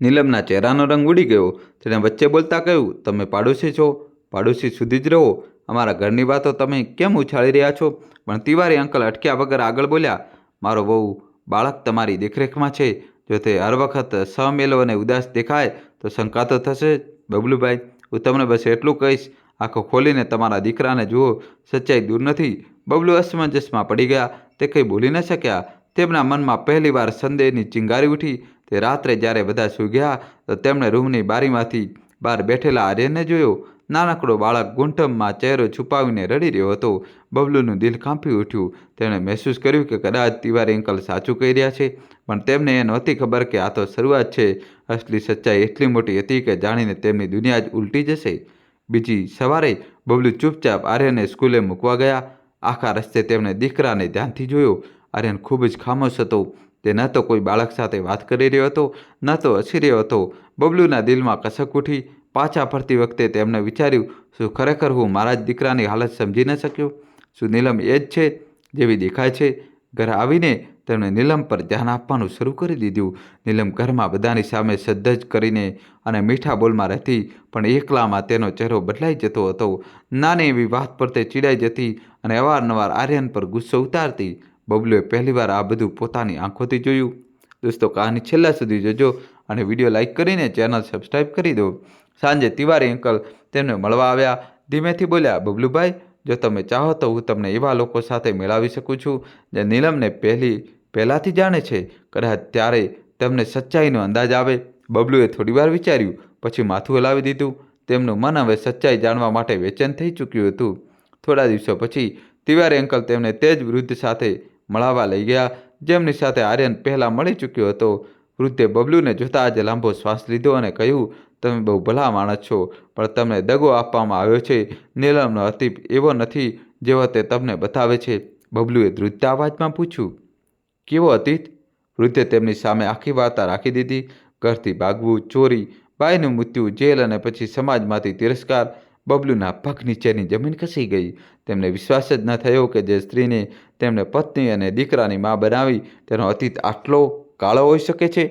Speaker 1: નીલમના ચહેરાનો રંગ ઉડી ગયો. તેણે વચ્ચે બોલતા કહ્યું, તમે પાડોશી છો, પાડોશી સુધી જ રહો. અમારા ઘરની વાતો તમે કેમ ઉછાળી રહ્યા છો? પણ તિવારી અંકલ અટક્યા વગર આગળ બોલ્યા, મારો બહુ બાળક તમારી દેખરેખમાં છે. જો તે હર વખત સહમેલો અને ઉદાસ દેખાય તો શંકા તો થશે. બબલુભાઈ, હું તમને બસ એટલું કહીશ, આંખો ખોલીને તમારા દીકરાને જુઓ, સચ્ચાઈ દૂર નથી. બબલુ અસમંજસમાં પડી ગયા. તે કંઈ બોલી ન શક્યા. તેમના મનમાં પહેલીવાર સંદેહની ચિંગારી ઉઠી. તે રાત્રે જ્યારે બધા સૂઈ ગયા તો તેમણે રૂમની બારીમાંથી બહાર બેઠેલા આર્યનને જોયો. નાનકડો બાળક ગૂંઠમમાં ચહેરો છુપાવીને રડી રહ્યો હતો. બબલુનું દિલ કાંપી ઉઠ્યું. તેમણે મહેસૂસ કર્યું કે કદાચ તિવારી અંકલ સાચું કહી રહ્યા છે, પણ તેમને એ નહોતી ખબર કે આ તો શરૂઆત છે. અસલી સચ્ચાઈ એટલી મોટી હતી કે જાણીને તેમની દુનિયા જ ઉલટી જશે. બીજી સવારે બબલુ ચૂપચાપ આર્યનને સ્કૂલે મૂકવા ગયા. આખા રસ્તે તેમણે દીકરાને ધ્યાનથી જોયો. આર્યન ખૂબ જ ખામોશ હતો. તે ન તો કોઈ બાળક સાથે વાત કરી રહ્યો હતો, ન તો હસી રહ્યો હતો. બબલુના દિલમાં કસક ઉઠી. પાછા ફરતી વખતે તેમણે વિચાર્યું, શું ખરેખર હું મારા જ દીકરાની હાલત સમજી ન શક્યો? શું નીલમ એ જ છે જેવી દેખાય છે? ઘરે આવીને તેમણે નીલમ પર ધ્યાન આપવાનું શરૂ કરી દીધું. નીલમ ઘરમાં બધાની સામે સદ્ધજ કરીને અને મીઠા બોલમાં રહેતી, પણ એકલામાં તેનો ચહેરો બદલાઈ જતો હતો. નાની એવી વાત પર તે ચીડાઈ જતી અને અવારનવાર આર્યન પર ગુસ્સો ઉતારતી. બબલુએ પહેલીવાર આ બધું પોતાની આંખોથી જોયું. દોસ્તો, કહાની છેલ્લા સુધી જોજો અને વિડીયો લાઈક કરીને ચેનલ સબસ્ક્રાઈબ કરી દો. સાંજે તિવારી અંકલ તેમને મળવા આવ્યા. ધીમેથી બોલ્યા, બબલુભાઈ, જો તમે ચાહો તો હું તમને એવા લોકો સાથે મેળવી શકું છું જે નીલમને પહેલાંથી જાણે છે. કદાચ ત્યારે તમને સચ્ચાઈનો અંદાજ આવે. બબલુએ થોડીવાર વિચાર્યું, પછી માથું હલાવી દીધું. તેમનું મન હવે સચ્ચાઈ જાણવા માટે બેચેન થઈ ચૂક્યું હતું. થોડા દિવસો પછી તિવારી અંકલ તેમને તે જ વૃદ્ધ સાથે મળાવવા લઈ ગયા જેમની સાથે આર્યન પહેલાં મળી ચૂક્યો હતો. વૃદ્ધે બબલુને જોતાં જ લાંબો શ્વાસ લીધો અને કહ્યું, તમે બહુ ભલા માણસ છો, પણ તમને દગો આપવામાં આવ્યો છે. નીલમનો અતીત એવો નથી જેવો તે તમને બતાવે છે. બબલુએ ધ્રુજતા અવાજમાં પૂછ્યું, કેવો અતીત? વૃદ્ધે તેમની સામે આખી વાર્તા રાખી દીધી. ઘરથી ભાગવું, ચોરી, ભાઈનું મૃત્યુ, જેલ અને પછી સમાજમાંથી તિરસ્કાર. બબલુના પગ નીચેની જમીન ખસી ગઈ. તેમને વિશ્વાસ જ ન થયો કે જે સ્ત્રીને તેમણે પત્ની અને દીકરાની મા બનાવી તેનો અતીત આટલો કાળો હોઈ શકે છે.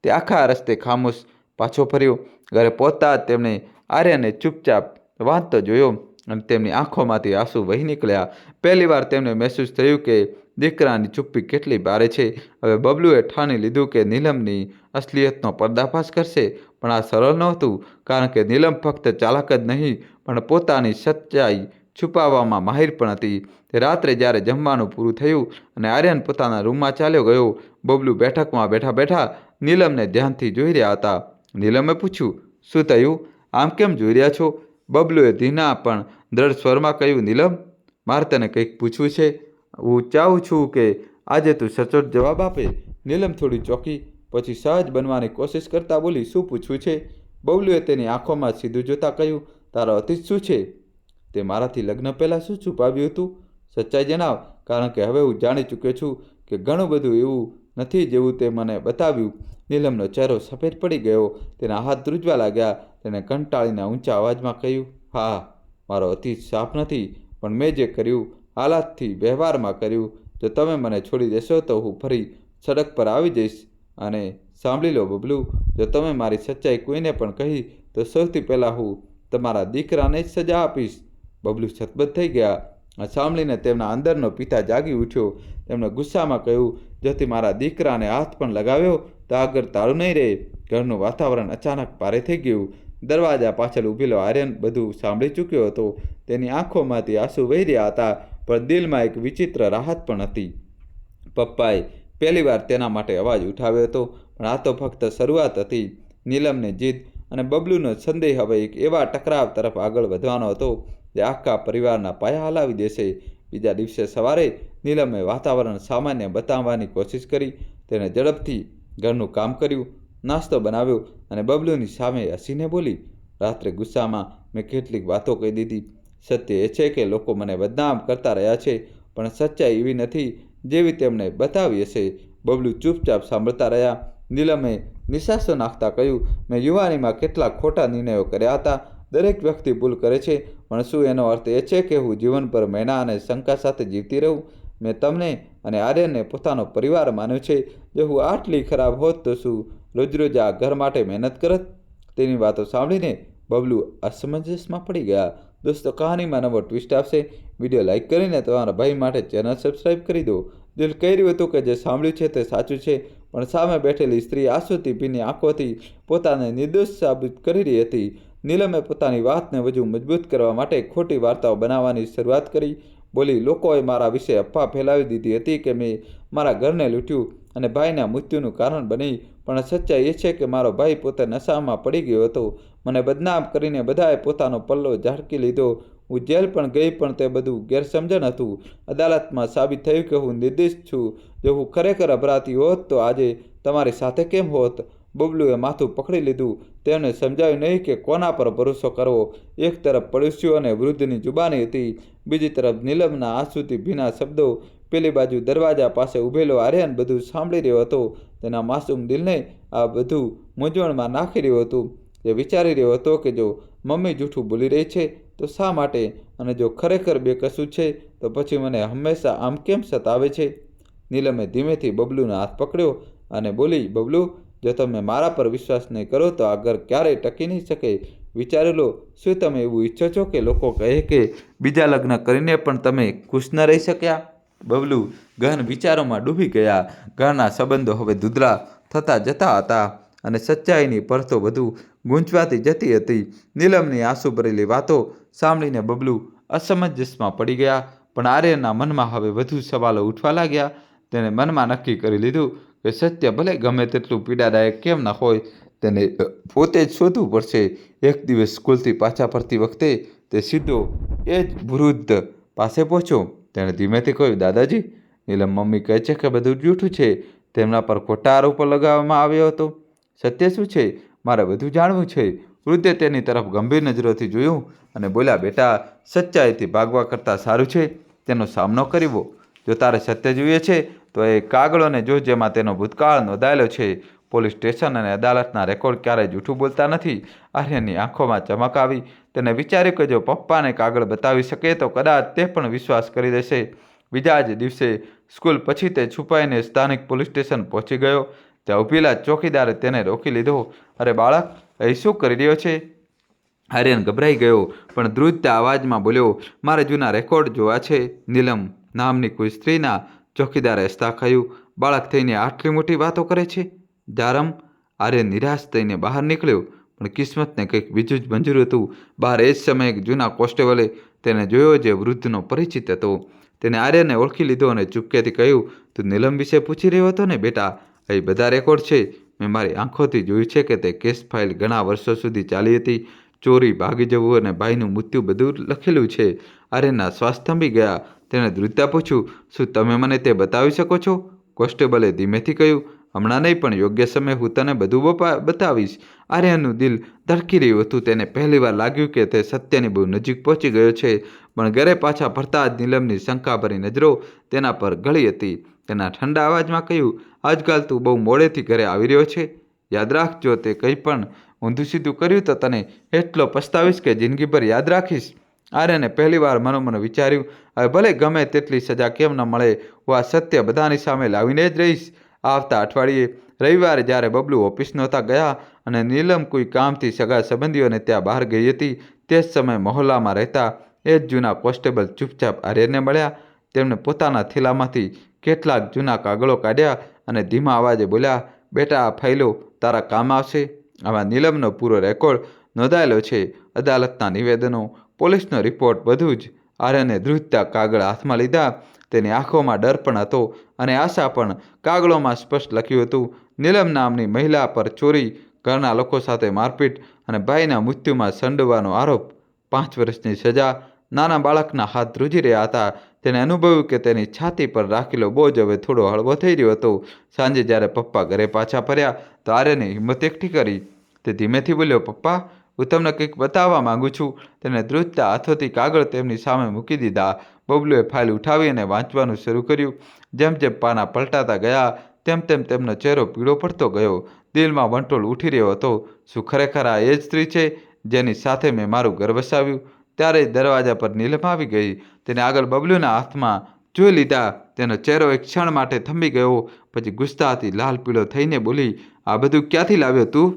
Speaker 1: તે આખા રસ્તે ખામોશ પાછો ફર્યો. ઘરે પહોંચતા જ તેમણે આર્યનને ચૂપચાપ વાંચતો જોયો અને તેમની આંખોમાંથી આંસુ વહી નીકળ્યા. પહેલીવાર તેમને મહેસૂસ થયું કે દીકરાની ચૂપ્પી કેટલી ભારે છે. હવે બબલુએ ઠાની લીધું કે નીલમની અસલિયતનો પર્દાફાશ કરશે. પણ આ સરળ નહોતું, કારણ કે નીલમ ફક્ત ચાલાક જ નહીં પણ પોતાની સચ્ચાઈ છુપાવવામાં માહિર પણ હતી. તે રાત્રે જ્યારે જમવાનું પૂરું થયું અને આર્યન પોતાના રૂમમાં ચાલ્યો ગયો, બબલુ બેઠકમાં બેઠા બેઠા નીલમને ધ્યાનથી જોઈ રહ્યા હતા. નીલમે પૂછ્યું, શું થયું? આમ કેમ જોઈ રહ્યા છો? બબલુએ ધીના પણ દ્રઢ સ્વરમાં કહ્યું, નીલમ, મારે તને કંઈક પૂછવું છે. હું ચાહું છું કે આજે તું સચોટ જવાબ આપે. નીલમ થોડી ચોંકી, પછી સહજ બનવાની કોશિશ કરતા બોલી, શું પૂછવું છે? બબલુએ તેની આંખોમાં સીધું જોતા કહ્યું, તારો અતીત શું છે? તે મારાથી લગ્ન પહેલાં શું છુપાવ્યું હતું? સચ્ચાઈ જણાવ, કારણ કે હવે હું જાણી ચૂક્યો છું કે ઘણું બધું એવું નથી જેવું તે મને બતાવ્યું. નીલમનો ચહેરો સફેદ પડી ગયો. તેના હાથ ધ્રુજવા લાગ્યા. તેણે કંટાળીને ઊંચા અવાજમાં કહ્યું, હા, મારો અતીત સાફ નથી, પણ મેં જે કર્યું હાલાતથી વ્યવહારમાં કર્યું. જો તમે મને છોડી દેશો તો હું ફરી સડક પર આવી જઈશ. અને સાંભળી લો બબલુ, જો તમે મારી સચ્ચાઈ કોઈને પણ કહી તો સૌથી પહેલાં હું તમારા દીકરાને જ સજા આપીશ. બબલુ સતબત થઈ ગયા. આ સાંભળીને તેમના અંદરનો પિતા જાગી ઉઠ્યો. તેમણે ગુસ્સામાં કહ્યું, જો તે મારા દીકરાને હાથ પણ લગાવ્યો તો આગળ તાળું નહીં રહે. ઘરનું વાતાવરણ અચાનક ભારે થઈ ગયું. દરવાજા પાછળ ઊભેલો આર્યન બધું સાંભળી ચૂક્યો હતો. તેની આંખોમાંથી આંસુ વહી રહ્યા હતા, પણ દિલમાં એક વિચિત્ર રાહત પણ હતી. પપ્પાએ પહેલીવાર તેના માટે અવાજ ઉઠાવ્યો હતો, પણ આ તો ફક્ત શરૂઆત હતી. નીલમની જીદ અને બબલુનો સંદેહ હવે એક એવા ટકરાવ તરફ આગળ વધવાનો હતો જે આખા પરિવારના પાયા હલાવી દેશે. બીજા દિવસે સવારે નીલમે વાતાવરણ સામાન્ય બતાવવાની કોશિશ કરી. તેણે ઝડપથી ઘરનું કામ કર્યું, નાસ્તો બનાવ્યો અને બબલુની સામે હસીને બોલી, રાત્રે ગુસ્સામાં મેં કેટલીક વાતો કહી દીધી. સત્ય એ છે કે લોકો મને બદનામ કરતા રહ્યા છે, પણ સચ્ચાઈ એવી નથી જેવી તેમણે બતાવી હશે. બબલુ ચૂપચાપ સાંભળતા રહ્યા. નીલમે નિશાસો નાખતા કહ્યું, મેં યુવાનીમાં કેટલાક ખોટા નિર્ણયો કર્યા હતા દરેક વ્યક્તિ ભૂલ કરે છે, પણ શું એનો અર્થ એ છે કે હું જીવનભર મહેણા અને શંકા સાથે જીવતી રહું? મેં તમને અને આર્યનને પોતાનો પરિવાર માન્યો છે. જો હું આટલી ખરાબ હોત તો શું રોજ આ ઘર માટે મહેનત કરત? તેની વાતો સાંભળીને બબલુ અસમંજસમાં પડી ગયા. દોસ્તો, કહાનીમાં નવો ટ્વિસ્ટ આવશે. વિડીયો લાઇક કરીને તમારા ભાઈ માટે ચેનલ સબસ્ક્રાઈબ કરી દો. દિલ કહી રહ્યું હતું કે જે સાંભળ્યું છે તે સાચું છે, પણ સામે બેઠેલી સ્ત્રી આંસુથી ભીની આંખોથી પોતાને નિર્દોષ સાબિત કરી રહી હતી. નીલમે પોતાની વાતને વધુ મજબૂત કરવા માટે ખોટી વાર્તાઓ બનાવવાની શરૂઆત કરી. બોલી, લોકોએ મારા વિશે અફવા ફેલાવી દીધી હતી કે મેં મારા ઘરને લૂંટ્યું અને ભાઈના મૃત્યુનું કારણ બની, પણ સચ્ચાઈ એ છે કે મારો ભાઈ પોતે નશામાં પડી ગયો હતો. મને બદનામ કરીને બધાએ પોતાનો પલ્લો ઝાટકી લીધો. હું જેલ પણ ગઈ, પણ તે બધું ગેરસમજણ હતું. અદાલતમાં સાબિત થયું કે હું નિર્દોષ છું. જો હું ખરેખર અપરાધી હોત તો આજે તમારી સાથે કેમ હોત? બબલુએ માથું પકડી લીધું. તેમને સમજાયું નહીં કે કોના પર ભરોસો કરવો. એક તરફ પડોશીઓ અને વૃદ્ધની જુબાની હતી, બીજી તરફ નીલમના આંસુથી ભીના શબ્દો. પેલી બાજુ દરવાજા પાસે ઊભેલો આર્યન બધું સાંભળી રહ્યો હતો. તેના માસૂમ દિલને આ બધું મૂંઝવણમાં નાખી રહ્યું હતું. તે વિચારી રહ્યો હતો કે જો મમ્મી જૂઠું બોલી રહી છે તો શા માટે, અને જો ખરેખર બેકસૂર છે તો પછી મને હંમેશા આમ કેમ સતાવે છે? નીલમે ધીમેથી બબલુનો હાથ પકડ્યો અને બોલી, બબલુ, જો તમે મારા પર વિશ્વાસ નહીં કરો તો આ ઘર ક્યારેય ટકી નહીં શકે. વિચારી લો, શું તમે એવું ઈચ્છો છો કે લોકો કહે કે બીજા લગ્ન કરીને પણ તમે ખુશ ન રહી શક્યા? બબલુ ગહન વિચારોમાં ડૂબી ગયા. ઘરના સંબંધો હવે ધૂંધળા થતા જતા હતા અને સચ્ચાઈની પરતો વધુ ગૂંચવાતી જતી હતી. નીલમની આંસુ ભરેલી વાતો સાંભળીને બબલુ અસમંજસમાં પડી ગયા, પણ આર્યનના મનમાં હવે વધુ સવાલો ઉઠવા લાગ્યા. તેણે મનમાં નક્કી કરી લીધું કે સત્ય ભલે ગમે તેટલું પીડાદાયક કેમ ન હોય, તેને પોતે જ શોધવું પડશે. એક દિવસ સ્કૂલથી પાછા ફરતી વખતે તે સીધો એ જ વૃદ્ધ પાસે પહોંચ્યો. તેણે ધીમેથી કહ્યું, દાદાજી, નીલમ મમ્મી કહે છે કે બધું જૂઠું છે. તેમના પર ખોટા આરોપો લગાવવામાં આવ્યો હતો. સત્ય શું છે? મારે વધુ જાણવું છે. વૃદ્ધે તેની તરફ ગંભીર નજરોથી જોયું અને બોલ્યા, બેટા, સચ્ચાઈથી ભાગવા કરતાં સારું છે તેનો સામનો કરવો. જો તારે સત્ય જોઈએ છે તો એ કાગળોને જો જેમાં તેનો ભૂતકાળ નોંધાયેલો છે. પોલીસ સ્ટેશન અને અદાલતના રેકોર્ડ ક્યારેય જૂઠું બોલતા નથી. આર્યનની આંખોમાં ચમક આવી. તેને વિચાર્યું કે જો પપ્પાને કાગળ બતાવી શકે તો કદાચ તે પણ વિશ્વાસ કરી દેશે. બીજા જ દિવસે સ્કૂલ પછી તે છુપાઈને સ્થાનિક પોલીસ સ્ટેશન પહોંચી ગયો. ત્યાં ઊભેલા ચોકીદારે તેને રોકી લીધો. અરે બાળક, અહીં શું કરી રહ્યો છે? આર્યન ગભરાઈ ગયો, પણ ધ્રુજતા અવાજમાં બોલ્યો, મારે જૂના રેકોર્ડ જોવા છે. નીલમ નામની કોઈ સ્ત્રીના ચોકીદારે હસ્તાખાયું. બાળક થઈને આટલી મોટી વાતો કરે છે? જારમ. આર્યન નિરાશ થઈને બહાર નીકળ્યો, પણ કિસ્મતને કંઈક બીજું જ મંજૂર હતું. બહાર એ જ સમયે એક જૂના કોન્સ્ટેબલે તેને જોયો જે વૃદ્ધનો પરિચિત હતો. તેને આર્યનને ઓળખી લીધો અને ચૂપકેથી કહ્યું, તું નીલમ વિશે પૂછી રહ્યો હતો ને બેટા? અહીં બધા રેકોર્ડ છે. મેં મારી આંખોથી જોયું છે કે તે કેસ ફાઇલ ઘણા વર્ષો સુધી ચાલી હતી. ચોરી, ભાગી જવું અને ભાઈનું મૃત્યુ બધું લખેલું છે. આર્યનના શ્વાસ થંભી ગયા. તેણે ધ્રુજતા પૂછ્યું, શું તમે મને તે બતાવી શકો છો? કોન્સ્ટેબલે ધીમેથી કહ્યું, હમણાં નહીં, પણ યોગ્ય સમયે હું તને બધું બતાવીશ. આર્યનનું દિલ ધડકી રહ્યું હતું. તેને પહેલીવાર લાગ્યું કે તે સત્યની બહુ નજીક પહોંચી ગયો છે. પણ ઘરે પાછા ફરતા જ નીલમની શંકાભરી નજરો તેના પર ગળી હતી. તેના ઠંડા અવાજમાં કહ્યું, આજકાલ તું બહુ મોડેથી ઘરે આવી રહ્યો છે. યાદ રાખ, જો તે કંઈ પણ ઊંધું સીધું કર્યું તો તને એટલો પસ્તાવીશ કે જિંદગીભર યાદ રાખીશ. આર્યને પહેલીવાર મનોમન વિચાર્યું, હવે ભલે ગમે તેટલી સજા કેમ ન મળે, હું આ સત્ય બધાની સામે લાવીને જ રહીશ. આવતા અઠવાડિયે રવિવારે જ્યારે બબલુ ઓફિસ નહોતા ગયા અને નીલમ કોઈ કામથી સગા સંબંધીઓને ત્યાં બહાર ગઈ હતી, તે જ સમયે મહોલ્લામાં રહેતા એ જ જૂના કોન્સ્ટેબલ ચૂપચાપ આર્યનને મળ્યા. તેમણે પોતાના થેલામાંથી કેટલાક જૂના કાગળો કાઢ્યા અને ધીમા અવાજે બોલ્યા, બેટા, આ ફાઇલો તારા કામ આવશે. આમાં નીલમનો પૂરો રેકોર્ડ નોંધાયેલો છે. અદાલતના નિવેદનો, પોલીસનો રિપોર્ટ, બધું જ. આર્યને ધ્રુજતા કાગળ હાથમાં લીધા. તેની આંખોમાં ડર પણ હતો અને આશા પણ. કાગળોમાં સ્પષ્ટ લખ્યું હતું, નીલમ નામની મહિલા પર ચોરી, ઘરના લોકો સાથે મારપીટ અને ભાઈના મૃત્યુમાં સંડોવાનો આરોપ. 5 વર્ષની સજા. નાના બાળકના હાથ ધ્રુજી રહ્યા હતા. તેણે અનુભવ્યું કે તેની છાતી પર રાખેલો બોજ હવે થોડો હળવો થઈ રહ્યો હતો. સાંજે જ્યારે પપ્પા ઘરે પાછા ફર્યા તો આર્યને હિંમત એકઠી કરી. તે ધીમેથી બોલ્યો, પપ્પા, હું તમને કંઈક બતાવવા માંગુ છું. તેને ધ્રુજતા હાથોથી કાગળ તેમની સામે મૂકી દીધા. બબલુએ ફાઇલ ઉઠાવી અને વાંચવાનું શરૂ કર્યું. જેમ જેમ પાના પલટાતા ગયા તેમ તેમ તેમનો ચહેરો પીળો પડતો ગયો. દિલમાં વંટોળ ઉઠી રહ્યો હતો. શું ખરેખર આ એ જ સ્ત્રી છે જેની સાથે મેં મારું ઘર વસાવ્યું. ત્યારે જ દરવાજા પર નીલમ આવી ગઈ. તેને આગળ બબલુના હાથમાં જોઈ લીધા. તેનો ચહેરો એક ક્ષણ માટે થંભી ગયો. પછી ગુસ્સાથી લાલ પીળો થઈને બોલી, આ બધું ક્યાંથી લાવ્યો તું?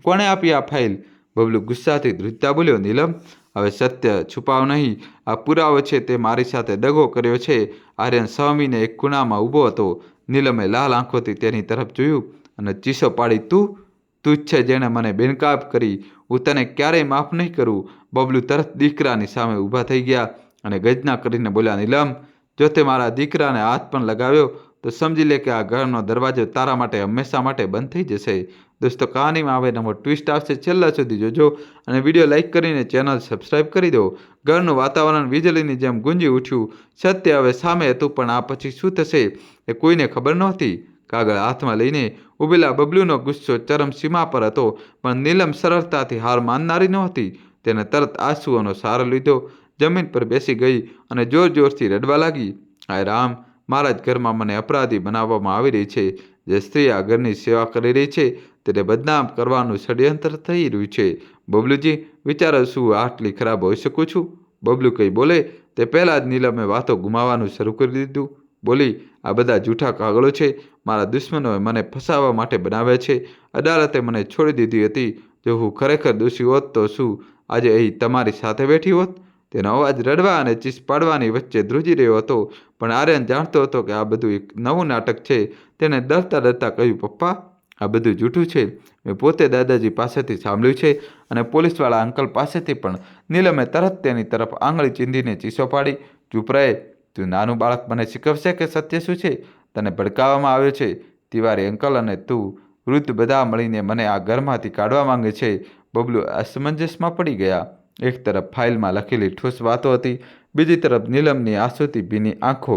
Speaker 1: કોણે આપી આ ફાઇલ? બબલુ ગુસ્સાથી ધ્રુજતા બોલ્યો, નીલમ, હવે સત્ય છુપાવ નહીં. આ પુરાવો છે. તે મારી સાથે દગો કર્યો છે. આર્યન સહમીને એક ખૂણામાં ઊભો હતો. નીલમે લાલ આંખોથી તેની તરફ જોયું અને ચીસો પાડી, તું જ છે જેણે મને બેનકાબ કરી. હું તને ક્યારેય માફ નહીં કરું. બબલુ તરત દીકરાની સામે ઊભા થઈ ગયા અને ગર્જના કરીને બોલ્યા, નીલમ, જો તે મારા દીકરાને હાથ પણ લગાવ્યો તો સમજી લે કે આ ઘરનો દરવાજો તારા માટે હંમેશા માટે બંધ થઈ જશે. દોસ્તો, કહાનીમાં હવે નવો ટ્વિસ્ટ આવશે. છેલ્લા સુધી જોજો અને વિડીયો લાઇક કરીને ચેનલ સબસ્ક્રાઈબ કરી દો. ઘરનું વાતાવરણ વીજળીની જેમ ગુંજી ઉઠ્યું. સત્ય હવે સામે હતું, પણ આ પછી શું થશે એ કોઈને ખબર નહોતી. કાગળ હાથમાં લઈને ઊભેલા બબલુનો ગુસ્સો ચરમસીમા પર હતો, પણ નીલમ સરળતાથી હાર માનનારી નહોતી. તેને તરત આંસુઓનો સહારો લીધો, જમીન પર બેસી ગઈ અને જોર જોરથી રડવા લાગી. હાય રામ, મારા જ ઘરમાં મને અપરાધી બનાવવામાં આવી રહી છે. જે સ્ત્રી આ ઘરની સેવા કરી રહી છે તેને બદનામ કરવાનું ષડયંત્ર થઈ રહ્યું છે. બબલુજી, વિચારો શું આટલી ખરાબ હોઈ શકું છું? બબલુ કંઈ બોલે તે પહેલાં જ નીલમે વાતો ગુમાવવાનું શરૂ કરી દીધું. બોલી, આ બધા જૂઠા કાગળો છે. મારા દુશ્મનોએ મને ફસાવવા માટે બનાવ્યા છે. અદાલતે મને છોડી દીધી હતી. જો હું ખરેખર દોષી હોત તો શું આજે અહીં તમારી સાથે બેઠી હોત? તેનો અવાજ રડવા અને ચીસ પાડવાની વચ્ચે ધ્રુજી રહ્યો હતો. પણ આર્યન જાણતો હતો કે આ બધું એક નવું નાટક છે. તેણે ડરતા ડરતા કહ્યું, પપ્પા, આ બધું જૂઠું છે. મેં પોતે દાદાજી પાસેથી સાંભળ્યું છે અને પોલીસવાળા અંકલ પાસેથી પણ. નીલમે તરત તેની તરફ આંગળી ચીંધીને ચીસો પાડી, ચૂપ રહે. તું નાનું બાળક મને શીખવશે કે સત્ય શું છે? તને ભડકાવવામાં આવ્યો છે. તિવારી અંકલ અને તું વૃદ્ધ બધા મળીને મને આ ઘરમાંથી કાઢવા માંગે છે. બબલુ અસમંજસમાં પડી ગયા. એક તરફ ફાઇલમાં લખેલી ઠોસ વાતો હતી, બીજી તરફ નીલમની આંસુથી ભીની આંખો.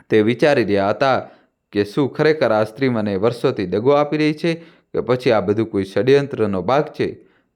Speaker 1: તે વિચારી રહ્યા હતા કે શું ખરેખર આ સ્ત્રી મને વર્ષોથી દગો આપી રહી છે કે પછી આ બધું કોઈ ષડયંત્રનો ભાગ છે?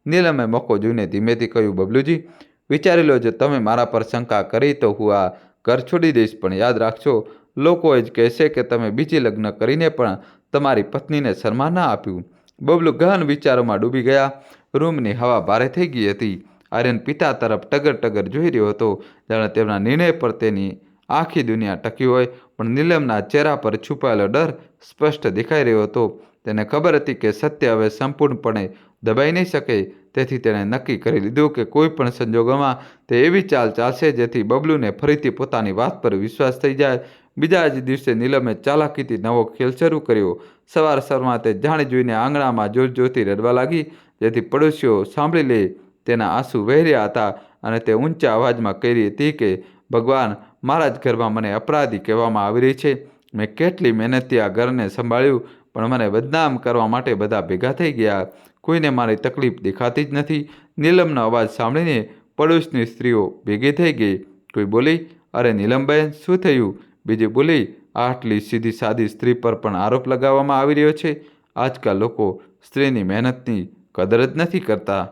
Speaker 1: નીલમે મોકો જોઈને ધીમેથી કહ્યું, બબલુજી, વિચારી લો. જો તમે મારા પર શંકા કરી તો હું આ ઘર છોડી દઈશ. પણ યાદ રાખજો, લોકો જ કહેશે કે તમે બીજી લગ્ન કરીને પણ તમારી પત્નીને સન્માન ના આપ્યું. બબલુ ગહન વિચારોમાં ડૂબી ગયા. રૂમની હવા ભારે થઈ ગઈ હતી. આર્યન પિતા તરફ ટગર ટગર જોઈ રહ્યો હતો, જાણે તેમના નિર્ણય પર તેની આખી દુનિયા ટકી હોય. પણ નીલમના ચહેરા પર છુપાયેલો ડર સ્પષ્ટ દેખાઈ રહ્યો હતો. તેને ખબર હતી કે સત્ય હવે સંપૂર્ણપણે દબાઈ નહીં શકે. તેથી તેણે નક્કી કરી લીધું કે કોઈ પણ સંજોગોમાં તે એવી ચાલ ચાલશે જેથી બબલુને ફરીથી પોતાની વાત પર વિશ્વાસ થઈ જાય. બીજા જ દિવસે નીલમે ચાલાકીથી નવો ખેલ શરૂ કર્યો. સવારમાં તે જાણી જોઈને આંગણામાં જોર જોરથી રડવા લાગી, જેથી પડોશીઓ સાંભળી લે. તેના આંસુ વહી રહ્યા હતા અને તે ઊંચા અવાજમાં કહી રહી હતી કે ભગવાન, મારા જ ઘરમાં મને અપરાધી કહેવામાં આવી રહી છે. મેં કેટલી મહેનતથી આ ઘરને સંભાળ્યું, પણ મને બદનામ કરવા માટે બધા ભેગા થઈ ગયા. કોઈને મારી તકલીફ દેખાતી જ નથી. નીલમનો અવાજ સાંભળીને પડોશની સ્ત્રીઓ ભેગી થઈ ગઈ. કોઈ બોલી, અરે નીલમબેન, શું થયું? બીજી બોલી, આટલી સીધી સાદી સ્ત્રી પર પણ આરોપ લગાવવામાં આવી રહ્યો છે. આજકાલ લોકો સ્ત્રીની મહેનતની કદર જ નથી કરતા.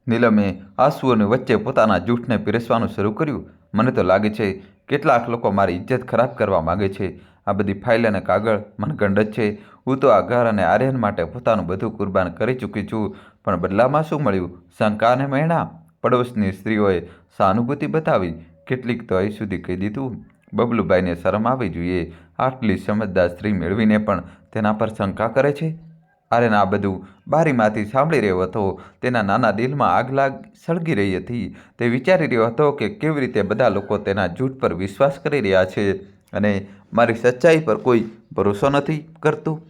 Speaker 1: નીલમે આંસુઓની વચ્ચે પોતાના જૂઠને પીરસવાનું શરૂ કર્યું. મને તો લાગે છે કેટલાક લોકો મારી ઇજ્જત ખરાબ કરવા માગે છે. આ બધી ફાઇલ અને કાગળ મનગંડ જ છે. હું તો આ ઘર અને આર્યન માટે પોતાનું બધું કુરબાન કરી ચૂકી છું. પણ બદલામાં શું મળ્યું? શંકા અને મહેણા. પડોશની સ્ત્રીઓએ સહાનુભૂતિ બતાવી. કેટલીક તો અહીં સુધી કહી દીધું, બબલુભાઈને શરમ આવવી જોઈએ. આટલી સમજદાર સ્ત્રી મેળવીને પણ તેના પર શંકા કરે છે. આર્યન આ બધું બારીમાંથી સાંભળી રહ્યો હતો. તેના નાના દિલમાં આગ સળગી રહી હતી. તે વિચારી રહ્યો હતો કે કેવી રીતે બધા લોકો તેના જૂઠ પર વિશ્વાસ કરી રહ્યા છે અને મારી સચ્ચાઈ પર કોઈ ભરોસો નથી કરતું.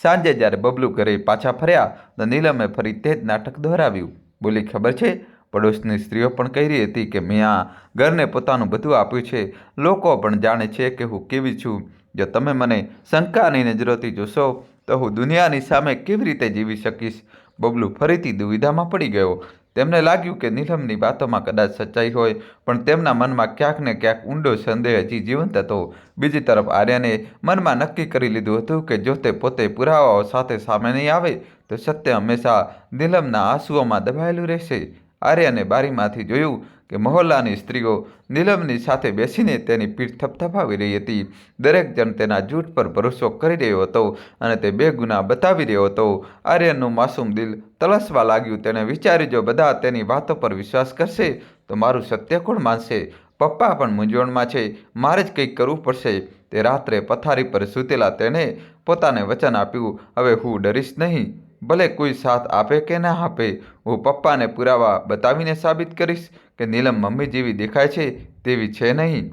Speaker 1: સાંજે જ્યારે બબલુ ઘરે પાછા ફર્યા તો નીલમે ફરી તે જ નાટક દોહરાવ્યું. બોલી, ખબર છે, પડોશની સ્ત્રીઓ પણ કહી રહી હતી કે મેં આ ઘરને પોતાનું બધું આપ્યું છે. લોકો પણ જાણે છે કે હું કેવી છું. જો તમે મને શંકાની નજરોથી જોશો તો હું દુનિયાની સામે કેવી રીતે જીવી શકીશ? બબલુ ફરીથી દુવિધામાં પડી ગયો. તેમને લાગ્યું કે નીલમની વાતોમાં કદાચ સચ્ચાઈ હોય, પણ તેમના મનમાં ક્યાંક ને ક્યાંક ઊંડો સંદેહ હજી જીવંત હતો. બીજી તરફ આર્યને મનમાં નક્કી કરી લીધું હતું કે જો તે પોતે પુરાવાઓ સાથે સામે નહીં આવે તો સત્ય હંમેશા નીલમના આંસુઓમાં દબાયેલું રહેશે. આર્યને બારીમાંથી જોયું કે મહોલ્લાની સ્ત્રીઓ નીલમની સાથે બેસીને તેની પીઠ થપથપાવી રહી હતી. દરેક જણ તેના જૂઠ પર ભરોસો કરી રહ્યો હતો અને તે બેગુનાહ બતાવી રહ્યો હતો. આર્યનનું માસૂમ દિલ તલસવા લાગ્યું. તેણે વિચાર્યું, જો બધા તેની વાતો પર વિશ્વાસ કરશે તો મારું સત્ય કોણ માનશે? પપ્પા પણ મૂંઝવણમાં છે, મારે જ કંઈક કરવું પડશે. તે રાત્રે પથારી પર સૂતેલા તેણે પોતાને વચન આપ્યું, હવે હું ડરીશ નહીં. ભલે કોઈ સાથ આપે કે ના આપે, હું પપ્પાને પુરાવા બતાવીને સાબિત કરીશ કે નીલમ મમ્મી જેવી દેખાય છે તેવી છે નહીં.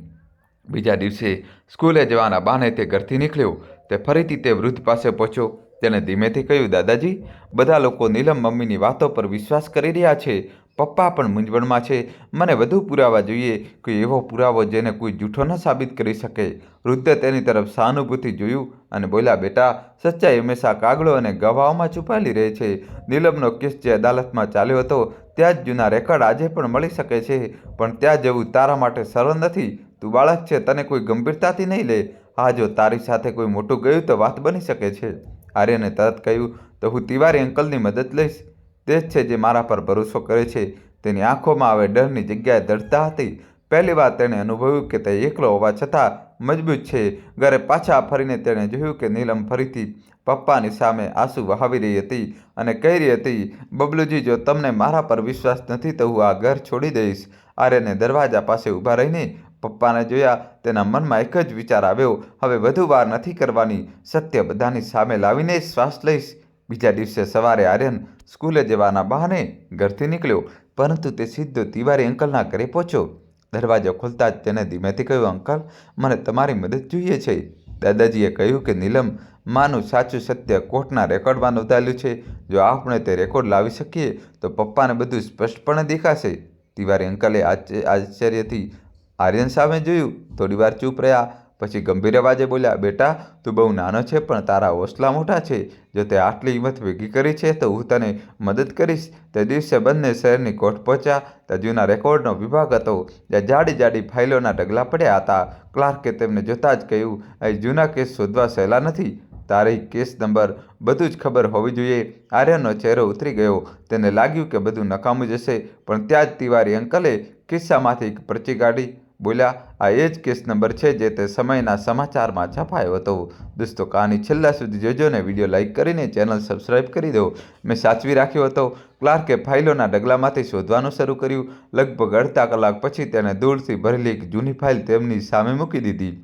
Speaker 1: બીજા દિવસે સ્કૂલે જવાના બહાને તે ઘરથી નીકળ્યો. તે ફરીથી તે વૃદ્ધ પાસે પહોંચ્યો. તેણે ધીમેથી કહ્યું, દાદાજી, બધા લોકો નીલમ મમ્મીની વાતો પર વિશ્વાસ કરી રહ્યા છે. પપ્પા પણ મૂંઝવણમાં છે. મને વધુ પુરાવા જોઈએ, કોઈ એવો પુરાવો જેને કોઈ જૂઠો ન સાબિત કરી શકે. વૃદ્ધે તેની તરફ સહાનુભૂતિ જોયું અને બોલ્યા, બેટા, સચ્ચાઈ હંમેશા કાગળો અને ગવાહોમાં છુપાયેલી રહે છે. નીલમનો કેસ જે અદાલતમાં ચાલ્યો હતો ત્યાં જ જૂના રેકોર્ડ આજે પણ મળી શકે છે, પણ ત્યાં જવું તારા માટે સરળ નથી. તું બાળક છે, તને કોઈ ગંભીરતાથી નહીં લે. હા, જો તારી સાથે કોઈ મોટું ગયું તો વાત બની શકે છે. આર્યને તરત કહ્યું, તો હું તિવારી અંકલની મદદ લઈશ. તે જ છે જે મારા પર ભરોસો કરે છે. તેની આંખોમાં હવે ડરની જગ્યાએ દૃઢતા હતી. પહેલી વાર તેણે અનુભવ્યું કે તે એકલો હોવા છતાં મજબૂત છે. ઘરે પાછા ફરીને તેણે જોયું કે નીલમ ફરીથી પપ્પાની સામે આંસુ વહાવી રહી હતી અને કહી રહી હતી, બબલુજી, જો તમને મારા પર વિશ્વાસ નથી તો હું આ ઘર છોડી દઈશ. આર્યને દરવાજા પાસે ઊભા રહીને પપ્પાને જોયા. તેના મનમાં એક જ વિચાર આવ્યો, હવે વધુ વાર નથી કરવાની. સત્ય બધાની સામે લાવીને શ્વાસ લઈશ. બીજા દિવસે સવારે આર્યન સ્કૂલે જવાના બહાને ઘરથી નીકળ્યો, પરંતુ તે સીધો તિવારી અંકલના ઘરે પહોંચ્યો. દરવાજો ખોલતા જ તેને ધીમેથી કહ્યું, અંકલ, મને તમારી મદદ જોઈએ છે. દાદાજીએ કહ્યું કે નીલમ માનું સાચું સત્ય કોર્ટના રેકોર્ડમાં નોંધાયેલું છે. જો આપણે તે રેકોર્ડ લાવી શકીએ તો પપ્પાને બધું સ્પષ્ટપણે દેખાશે. તિવારી અંકલે આશ્ચર્યથી આર્યન સામે જોયું. થોડી વાર ચૂપ રહ્યા. પછી ગંભીર અવાજે બોલ્યા, બેટા, તું બહુ નાનો છે પણ તારા હોંસલા મોટા છે. જો તે આટલી હિંમત ભેગી કરી છે તો હું તને મદદ કરીશ. તે દિવસે બંને શહેરની કોર્ટ પહોંચ્યા. ત્યાં જૂના રેકોર્ડનો વિભાગ હતો, જ્યાં જાડી જાડી ફાઇલોના ઢગલા પડ્યા હતા. ક્લાર્કે તેમને જોતા જ કહ્યું, અહીં જૂના કેસ શોધવા સહેલા નથી. તારીખ, કેસ નંબર, બધું જ ખબર હોવી જોઈએ. આર્યનનો ચહેરો ઉતરી ગયો. તેને લાગ્યું કે બધું નકામું જશે, પણ ત્યાં જ તિવારી અંકલે ખિસ્સામાંથી એક પર્ચી કાઢી બોલ્યા, આ એ જ કેસ નંબર છે જે તે સમયના સમાચારમાં છપાયો હતો. દોસ્તો, કહાની છેલ્લા સુધી જોજો ને વિડીયો લાઇક કરીને ચેનલ સબસ્ક્રાઈબ કરી દો. મેં સાચવી રાખ્યો હતો. ક્લાર્કે ફાઇલોના ઢગલામાંથી શોધવાનું શરૂ કર્યું. લગભગ અડધા કલાક પછી તેણે ધૂળથી ભરેલી એક જૂની ફાઇલ તેમની સામે મૂકી દીધી.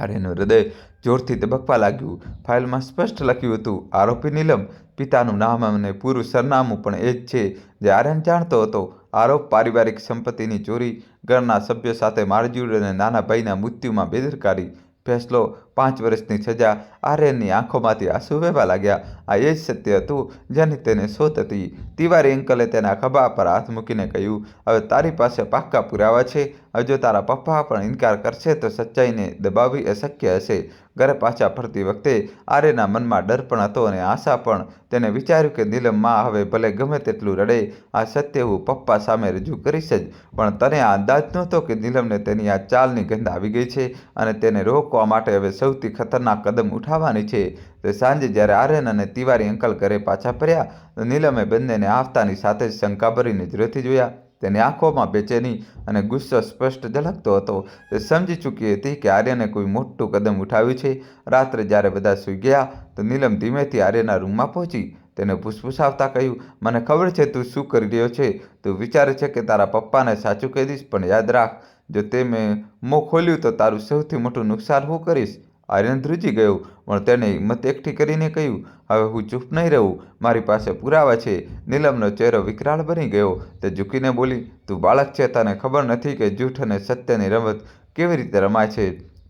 Speaker 1: આર્યનું હૃદય જોરથી ધબકવા લાગ્યું. ફાઇલમાં સ્પષ્ટ લખ્યું હતું, આરોપી નીલમ. પિતાનું નામ અને પૂરું સરનામું પણ એ જ છે જે આર્યન જાણતો હતો. આરોપ પારિવારિક સંપત્તિની ચોરી, ઘરના સભ્યો સાથે મારઝૂડ અને નાના ભાઈના મૃત્યુમાં બેદરકારી. ફેસલો 5 વર્ષની સજા. આર્યનની આંખોમાંથી આંસુ વહેવા લાગ્યા. આ એ જ સત્ય હતું જેની તેને શોધ હતી. તિવારી અંકલે તેના ખભા પર હાથ મૂકીને કહ્યું, હવે તારી પાસે પાક્કા પુરાવા છે. હવે જો તારા પપ્પા પણ ઇનકાર કરશે તો સચ્ચાઈને દબાવવી અશક્ય હશે. ઘરે પાછા ફરતી વખતે આર્યના મનમાં ડર પણ હતો અને આશા પણ. તેને વિચાર્યું કે નીલમ માં હવે ભલે ગમે તેટલું રડે, આ સત્ય હું પપ્પા સામે રજૂ કરીશ જ. પણ તને આ અંદાજ નહોતો કે નીલમને તેની આ ચાલની ગંધ આવી ગઈ છે અને તેને રોકવા માટે હવે સૌથી ખતરનાક કદમ ઉઠાવવાની છે. તે સાંજે જ્યારે આર્યન અને તિવારી અંકલ ઘરે પાછા ફર્યા તો નીલમે બંનેને આવતાની સાથે જ શંકાભરી નજરોથી જોયા. તેની આંખોમાં બેચેની અને ગુસ્સો સ્પષ્ટ ઝળકતો હતો. તે સમજી ચૂકી હતી કે આર્યને કોઈ મોટું કદમ ઉઠાવ્યું છે. રાત્રે જ્યારે બધા સૂઈ ગયા તો નીલમ ધીમેથી આર્યના રૂમમાં પહોંચી. તેને ફૂસફૂસાવતા કહ્યું, મને ખબર છે તું શું કરી રહ્યો છે. તું વિચારે છે કે તારા પપ્પાને સાચું કહી દઈશ, પણ યાદ રાખ, જો તે મેં મોં ખોલ્યું તો તારું સૌથી મોટું નુકસાન હું કરીશ. આર્યન ધ્રુજી ગયો, પણ તેણે હિંમત એકઠી કરીને કહ્યું, હવે હું ચૂપ નહીં રહું. મારી પાસે પુરાવા છે. નીલમનો ચહેરો વિકરાળ બની ગયો. તે ઝૂકીને બોલી, તું બાળક છે, તને ખબર નથી કે જૂઠ અને સત્યની રમત કેવી રીતે રમાય છે.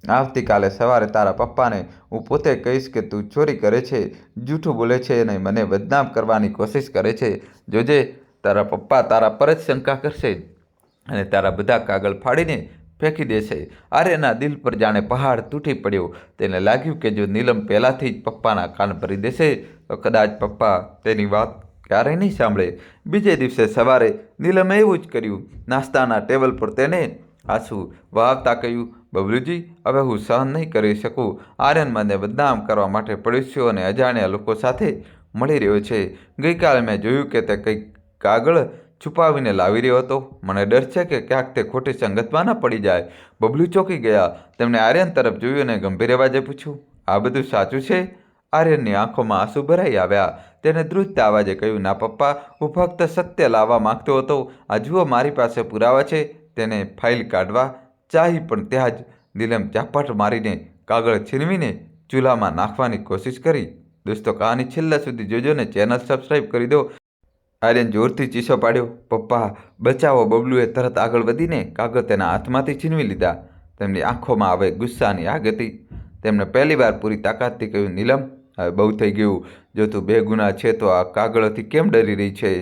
Speaker 1: આવતીકાલે સવારે તારા પપ્પાને હું પોતે કહીશ કે તું ચોરી કરે છે, જૂઠું બોલે છે અને મને બદનામ કરવાની કોશિશ કરે છે. જોજે, તારા પપ્પા તારા પર જ શંકા કરશે અને તારા બધા કાગળ ફાડીને ફેંકી દેશે. આર્યના દિલ પર જાણે પહાડ તૂટી પડ્યો. તેને લાગ્યું કે જો નીલમ પહેલાંથી જ પપ્પાના કાન ભરી દેશે તો કદાચ પપ્પા તેની વાત ક્યારેય નહીં સાંભળે. બીજે દિવસે સવારે નીલમે એવું જ કર્યું. નાસ્તાના ટેબલ પર તેને આંસુ વહાવતા કહ્યું, બબલુજી, હવે હું સહન નહીં કરી શકું. આર્યન મને બદનામ કરવા માટે પડોશીઓ અને અજાણ્યા લોકો સાથે મળી રહ્યો છે. ગઈકાલે મેં જોયું કે તે કંઈક કાગળ છુપાવીને લાવી રહ્યો હતો. મને ડર છે કે ક્યાંક તે ખોટી સંગતમાં ન પડી જાય. બબલુ ચોંકી ગયા. તેમણે આર્યન તરફ જોયું અને ગંભીર અવાજે પૂછ્યું, આ બધું સાચું છે? આર્યનની આંખોમાં આંસુ ભરાઈ આવ્યા. તેને ધ્રુજતા અવાજે કહ્યું, ના પપ્પા, હું ફક્ત સત્ય લાવવા માંગતો હતો. આ જુઓ, મારી પાસે પુરાવા છે. તેને ફાઇલ કાઢવા ચાહી પણ ત્યાં જ નીલમ ઝાપટ મારીને કાગળ છીનવીને ચૂલામાં નાખવાની કોશિશ કરી. દોસ્તો, કહાની છેલ્લા સુધી જોજો ને ચેનલ સબસ્ક્રાઈબ કરી દો. આર્યન જોરથી ચીસો પાડ્યો, પપ્પા બચાવો. બબલુએ તરત આગળ વધીને કાગળ તેના હાથમાંથી છીનવી લીધા. તેમની આંખોમાં હવે ગુસ્સાની આગ હતી. તેમણે પહેલીવાર પૂરી તાકાતથી કહ્યું, નીલમ, હવે બહુ થઈ ગયું. જો તું બેગુનાહ છે તો આ કાગળોથી કેમ ડરી રહી છે?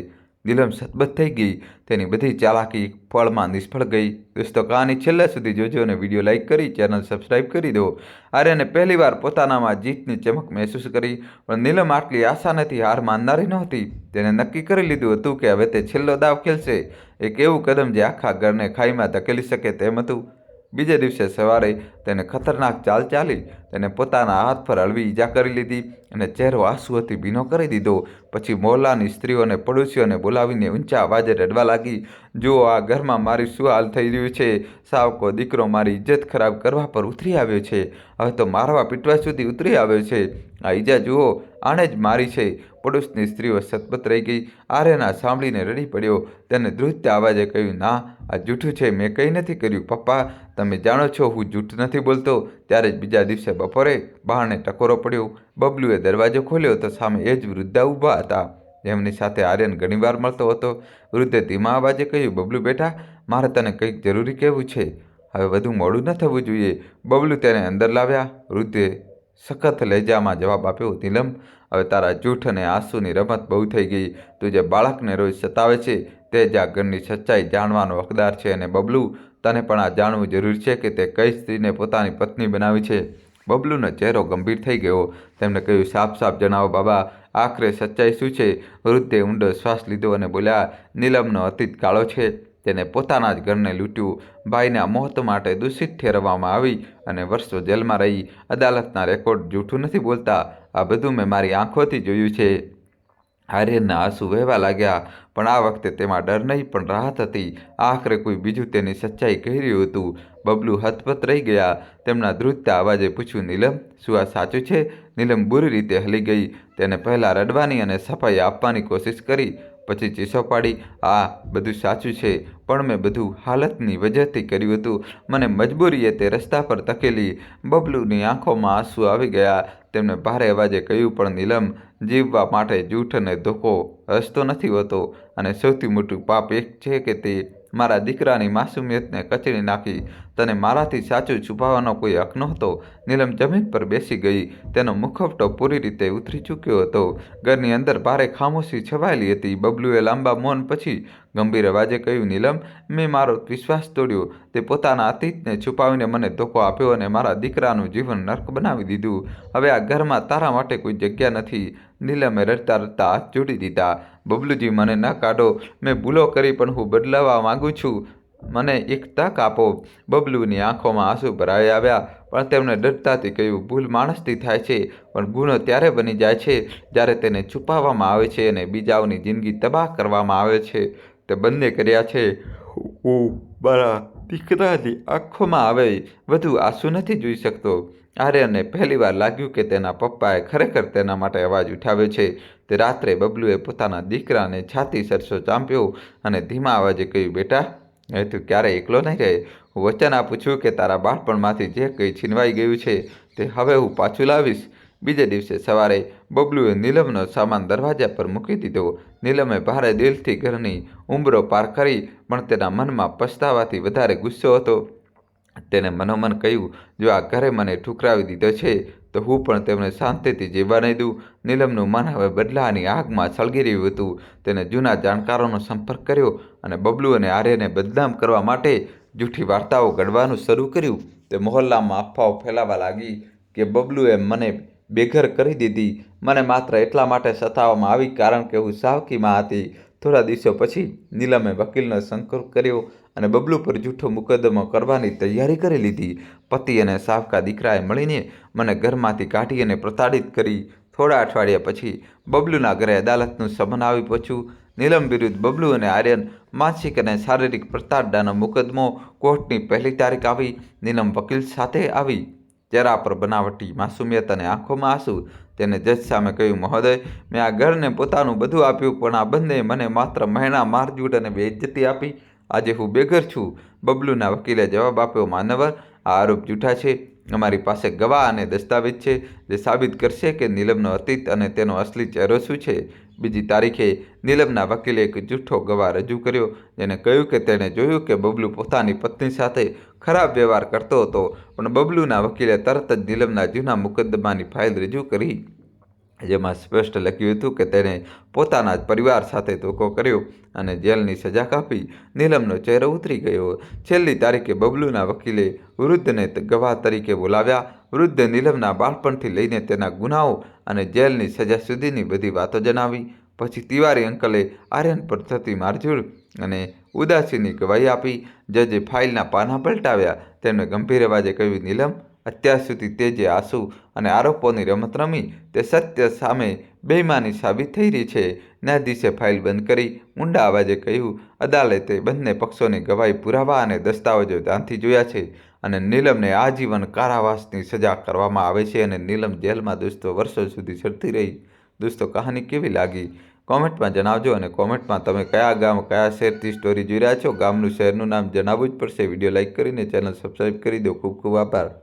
Speaker 1: નીલમ સતબત થઈ ગઈ. તેની બધી ચાલાકી ફળમાં નિષ્ફળ ગઈ. દોસ્તો, કહાની છેલ્લા સુધી જોજો અને વિડીયો લાઇક કરી ચેનલ સબસ્ક્રાઈબ કરી દો. આર્યને પહેલીવાર પોતાનામાં જીતની ચમક મહેસૂસ કરી, પણ નીલમ આટલી આસાનીથી હાર માનનારી નહોતી. તેને નક્કી કરી લીધું હતું કે હવે તે છેલ્લો દાવ ખેલશે. એક એવું કદમ જે આખા ઘરને ખાઈમાં ધકેલી શકે તેમ હતું. બીજે દિવસે સવારે તેને ખતરનાક ચાલ ચાલી. તેને પોતાના હાથ પર હળવી ઈજા કરી લીધી અને ચહેરો આંસુઓથી ભીનો કરી દીધો. પછી મોહલ્લાની સ્ત્રીઓ અને પડોશીઓને બોલાવીને ઊંચા અવાજે રડવા લાગી, જુઓ, આ ઘરમાં મારી શું હાલ થઈ રહ્યું છે. સાવકો દીકરો મારી ઇજ્જત ખરાબ કરવા પર ઉતરી આવ્યો છે. હવે તો મારવા પીટવા સુધી ઉતરી આવ્યો છે. આ ઈજા જુઓ, આણે જ મારી છે. પડોશની સ્ત્રીઓ સતબત રહી ગઈ. આર્યના સાંભળીને રડી પડ્યો. તેને ધ્રુજતા અવાજે કહ્યું, ના, આ જૂઠું છે. મેં કંઈ નથી કર્યું. પપ્પા, તમે જાણો છો હું જૂઠ નથી બોલતો. ત્યારે જ બીજા દિવસે બપોરે બહારને ટકોરો પડ્યો. બબલુએ દરવાજો ખોલ્યો તો સામે એ જ વૃદ્ધા ઊભા હતા, જેમની સાથે આર્યન ઘણીવાર મળતો હતો. વૃદ્ધે ધીમા અવાજે કહ્યું, બબલુ બેટા, મારે તને કંઈક જરૂરી કહેવું છે. હવે વધુ મોડું ન થવું જોઈએ. બબલુ તેને અંદર લાવ્યા. વૃદ્ધે સખત લહેજામાં જવાબ આપ્યો, નીલમ, હવે તારા જૂઠ અને આંસુની રમત બહુ થઈ ગઈ. તું જે બાળકને રોજ સતાવે છે તે જ આ ઘરની સચ્ચાઈ જાણવાનો હકદાર છે. અને બબલુ, તને પણ આ જાણવું જરૂરી છે કે તે કઈ સ્ત્રીને પોતાની પત્ની બનાવી છે. બબલુનો ચહેરો ગંભીર થઈ ગયો. તેમણે કહ્યું, સાફ સાફ જણાવો બાબા, આખરે સચ્ચાઈ શું છે? વૃદ્ધે ઊંડો શ્વાસ લીધો અને બોલ્યા, નીલમનો અતીત કાળો છે. તેને પોતાના જ ઘરને લૂંટ્યું. ભાઈના મોત માટે દૂષિત ઠેરવવામાં આવી અને વર્ષો જેલમાં રહી. અદાલતના રેકોર્ડ જૂઠું નથી બોલતા. આ બધું મેં મારી આંખોથી જોયું છે. આર્યનના આંસુ વહેવા લાગ્યા, પણ આ વખતે તેમાં ડર નહીં પણ રાહત હતી. આખરે કોઈ બીજું તેની સચ્ચાઈ કહી રહ્યું હતું. બબલુ હતપત રહી ગયા. તેમના ધ્રુજતા અવાજે પૂછ્યું, નીલમ, શું આ સાચું છે? નીલમ બુરી રીતે હલી ગઈ. તેને પહેલાં રડવાની અને સફાઈ આપવાની કોશિશ કરી, પછી ચીસો પાડી, આ બધું સાચું છે, પણ મેં બધું હાલતની વજહથી કર્યું હતું. મને મજબૂરીએ તે રસ્તા પર ધકેલી. બબલુની આંખોમાં આંસુ આવી ગયા. તેમણે ભારે અવાજે કહ્યું, પણ નીલમ, જીવવા માટે જૂઠ અને ધોકો રસ્તો નથી હોતો. અને સૌથી મોટું પાપ એક છે કે તે મારા દીકરાની માસુમિયતને કચડી નાખી. તને મારાથી સાચું છુપાવવાનો કોઈ હક નહોતો. નીલમ જમીન પર બેસી ગઈ. તેનો મુખવટો પૂરી રીતે ઉતરી ચૂક્યો હતો. ઘરની અંદર ભારે ખામોશી છવાયેલી હતી. બબલુએ લાંબા મૌન પછી ગંભીર અવાજે કહ્યું, નીલમ, મેં મારો વિશ્વાસ તોડ્યો. તે પોતાના અતીતને છુપાવીને મને ધોકો આપ્યો અને મારા દીકરાનું જીવન નર્ક બનાવી દીધું. હવે આ ઘરમાં તારા માટે કોઈ જગ્યા નથી. નીલમે રડતા રડતા હાથ જોડી દીધા. બબલુજી, મને ન કાઢો. મેં ભૂલો કરી પણ હું બદલાવા માંગુ છું. મને એક તક આપો. બબલુની આંખોમાં આંસુ ભરાઈ આવ્યા, પણ તેમણે દૃઢતાથી કહ્યું, ભૂલ માણસથી થાય છે, પણ ગુનો ત્યારે બની જાય છે જ્યારે તેને છુપાવવામાં આવે છે અને બીજાઓની જિંદગી તબાહ કરવામાં આવે છે. તે બંને કર્યા છે. હું મારા દીકરાની આંખોમાં હવે વધુ આંસુ નથી જોઈ શકતો. આર્યનને પહેલીવાર લાગ્યું કે તેના પપ્પાએ ખરેખર તેના માટે અવાજ ઉઠાવ્યો છે. તે રાત્રે બબલુએ પોતાના દીકરાને છાતી સરસો ચાંપ્યો અને ધીમા અવાજે કહ્યું, બેટા, હવે તું ક્યારેય એકલો નહીં રહે. હું વચન આપું છું કે તારા બાળપણમાંથી જે કંઈ છીનવાઈ ગયું છે તે હવે હું પાછું લાવીશ. બીજે દિવસે સવારે બબલુએ નીલમનો સામાન દરવાજા પર મૂકી દીધો. નીલમે ભારે દિલથી ઘરની ઉંબરો પાર કરી, પણ તેના મનમાં પછતાવાથી વધારે ગુસ્સો હતો. તેને મનોમન કહ્યું, જો આ ઘરે મને ઠુકરાવી દીધો છે તો હું પણ તેમને શાંતિથી જીવવા નહીં દઉં. નીલમનું મન હવે બદલાની આગમાં સળગી રહ્યું હતું. તેને જૂના જાણકારોનો સંપર્ક કર્યો અને બબલુ અને આર્યને બદનામ કરવા માટે જૂઠી વાર્તાઓ ઘડવાનું શરૂ કર્યું. તે મોહલ્લામાં અફવાઓ ફેલાવા લાગી કે બબલુએ મને બેઘર કરી દીધી. મને માત્ર એટલા માટે સતાવવામાં આવી કારણ કે હું સાવકીમાં હતી. થોડા દિવસો પછી નીલમે વકીલનો સંપર્ક કર્યો અને બબલુ પર જૂઠો મુકદ્દમો કરવાની તૈયારી કરી લીધી. પતિ અને સાવકા દીકરાએ મળીને મને ઘરમાંથી કાઢી અને પ્રતાડિત કરી. થોડા અઠવાડિયા પછી બબલુના ઘરે અદાલતનું સમન આવી પહોંચ્યું. નીલમ વિરુદ્ધ બબલુ અને આર્યન માનસિક અને શારીરિક પ્રતાડનાનો મુકદ્દમો કોર્ટની 1 તારીખ આવી. નીલમ વકીલ સાથે આવી. ચહેરા પર બનાવટી માસુમિયત અને આંખોમાં આંસુ. તેને જજ સામે કહ્યું, મહોદય, મેં આ ઘરને પોતાનું બધું આપ્યું, પણ આ બંને મને માત્ર મહેણા મારઝૂડ અને બેઇજ્જતી આપી. આજે હું બેઘર છું. બબલુના વકીલે જવાબ આપ્યો, માનવર, આ આરોપ જૂઠા છે. અમારી પાસે ગવાહ અને દસ્તાવેજ છે જે સાબિત કરશે કે નીલમનો અતીત અને તેનો અસલી ચહેરો શું છે. 2 તારીખે નીલમના વકીલે એક જૂઠો ગવાહ રજૂ કર્યો, જેને કહ્યું કે તેણે જોયું કે બબલુ પોતાની પત્ની સાથે ખરાબ વ્યવહાર કરતો હતો. પણ બબલુના વકીલે તરત જ નીલમના જૂના મુકદ્દમાની ફાઇલ રજૂ કરી, જેમાં સ્પષ્ટ લખ્યું હતું કે તેણે પોતાના જ પરિવાર સાથે ધોકો કર્યો અને જેલની સજા કાપી. નીલમનો ચહેરો ઉતરી ગયો. છેલ્લી તારીખે બબલુના વકીલે વૃદ્ધને ગવાહ તરીકે બોલાવ્યા. વૃદ્ધે નીલમના બાળપણથી લઈને તેના ગુનાઓ અને જેલની સજા સુધીની બધી વાતો જણાવી. પછી તિવારી અંકલે આર્યન પર થતી મારઝૂડ અને ઉદાસીની ગવાહી આપી. જજે ફાઇલના પાના પલટાવ્યા. તેમણે ગંભીર અવાજે કહ્યું, નીલમ, અત્યાર સુધી તે જે આંસુ અને આરોપોની રમત રમી, તે સત્ય સામે બેઈમાની સાબિત થઈ રહી છે. ન્યાયાધીશે ફાઇલ બંધ કરી ઊંડા અવાજે કહ્યું, અદાલતે બંને પક્ષોની ગવાહી, પુરાવા અને દસ્તાવેજો ધ્યાનથી જોયા છે અને નીલમને આજીવન કારાવાસની સજા કરવામાં આવે છે. અને નીલમ જેલમાં વર્ષો સુધી સડતી રહી. દોસ્તો, કહાની કેવી લાગી કોમેન્ટમાં જણાવજો. અને કોમેન્ટમાં તમે કયા ગામ, કયા શહેરથી સ્ટોરી જોઈ રહ્યા છો, ગામનું, શહેરનું નામ જણાવવું જ પડશે. વિડીયો લાઇક કરીને ચેનલ સબસ્ક્રાઈબ કરી દો. ખૂબ ખૂબ આભાર.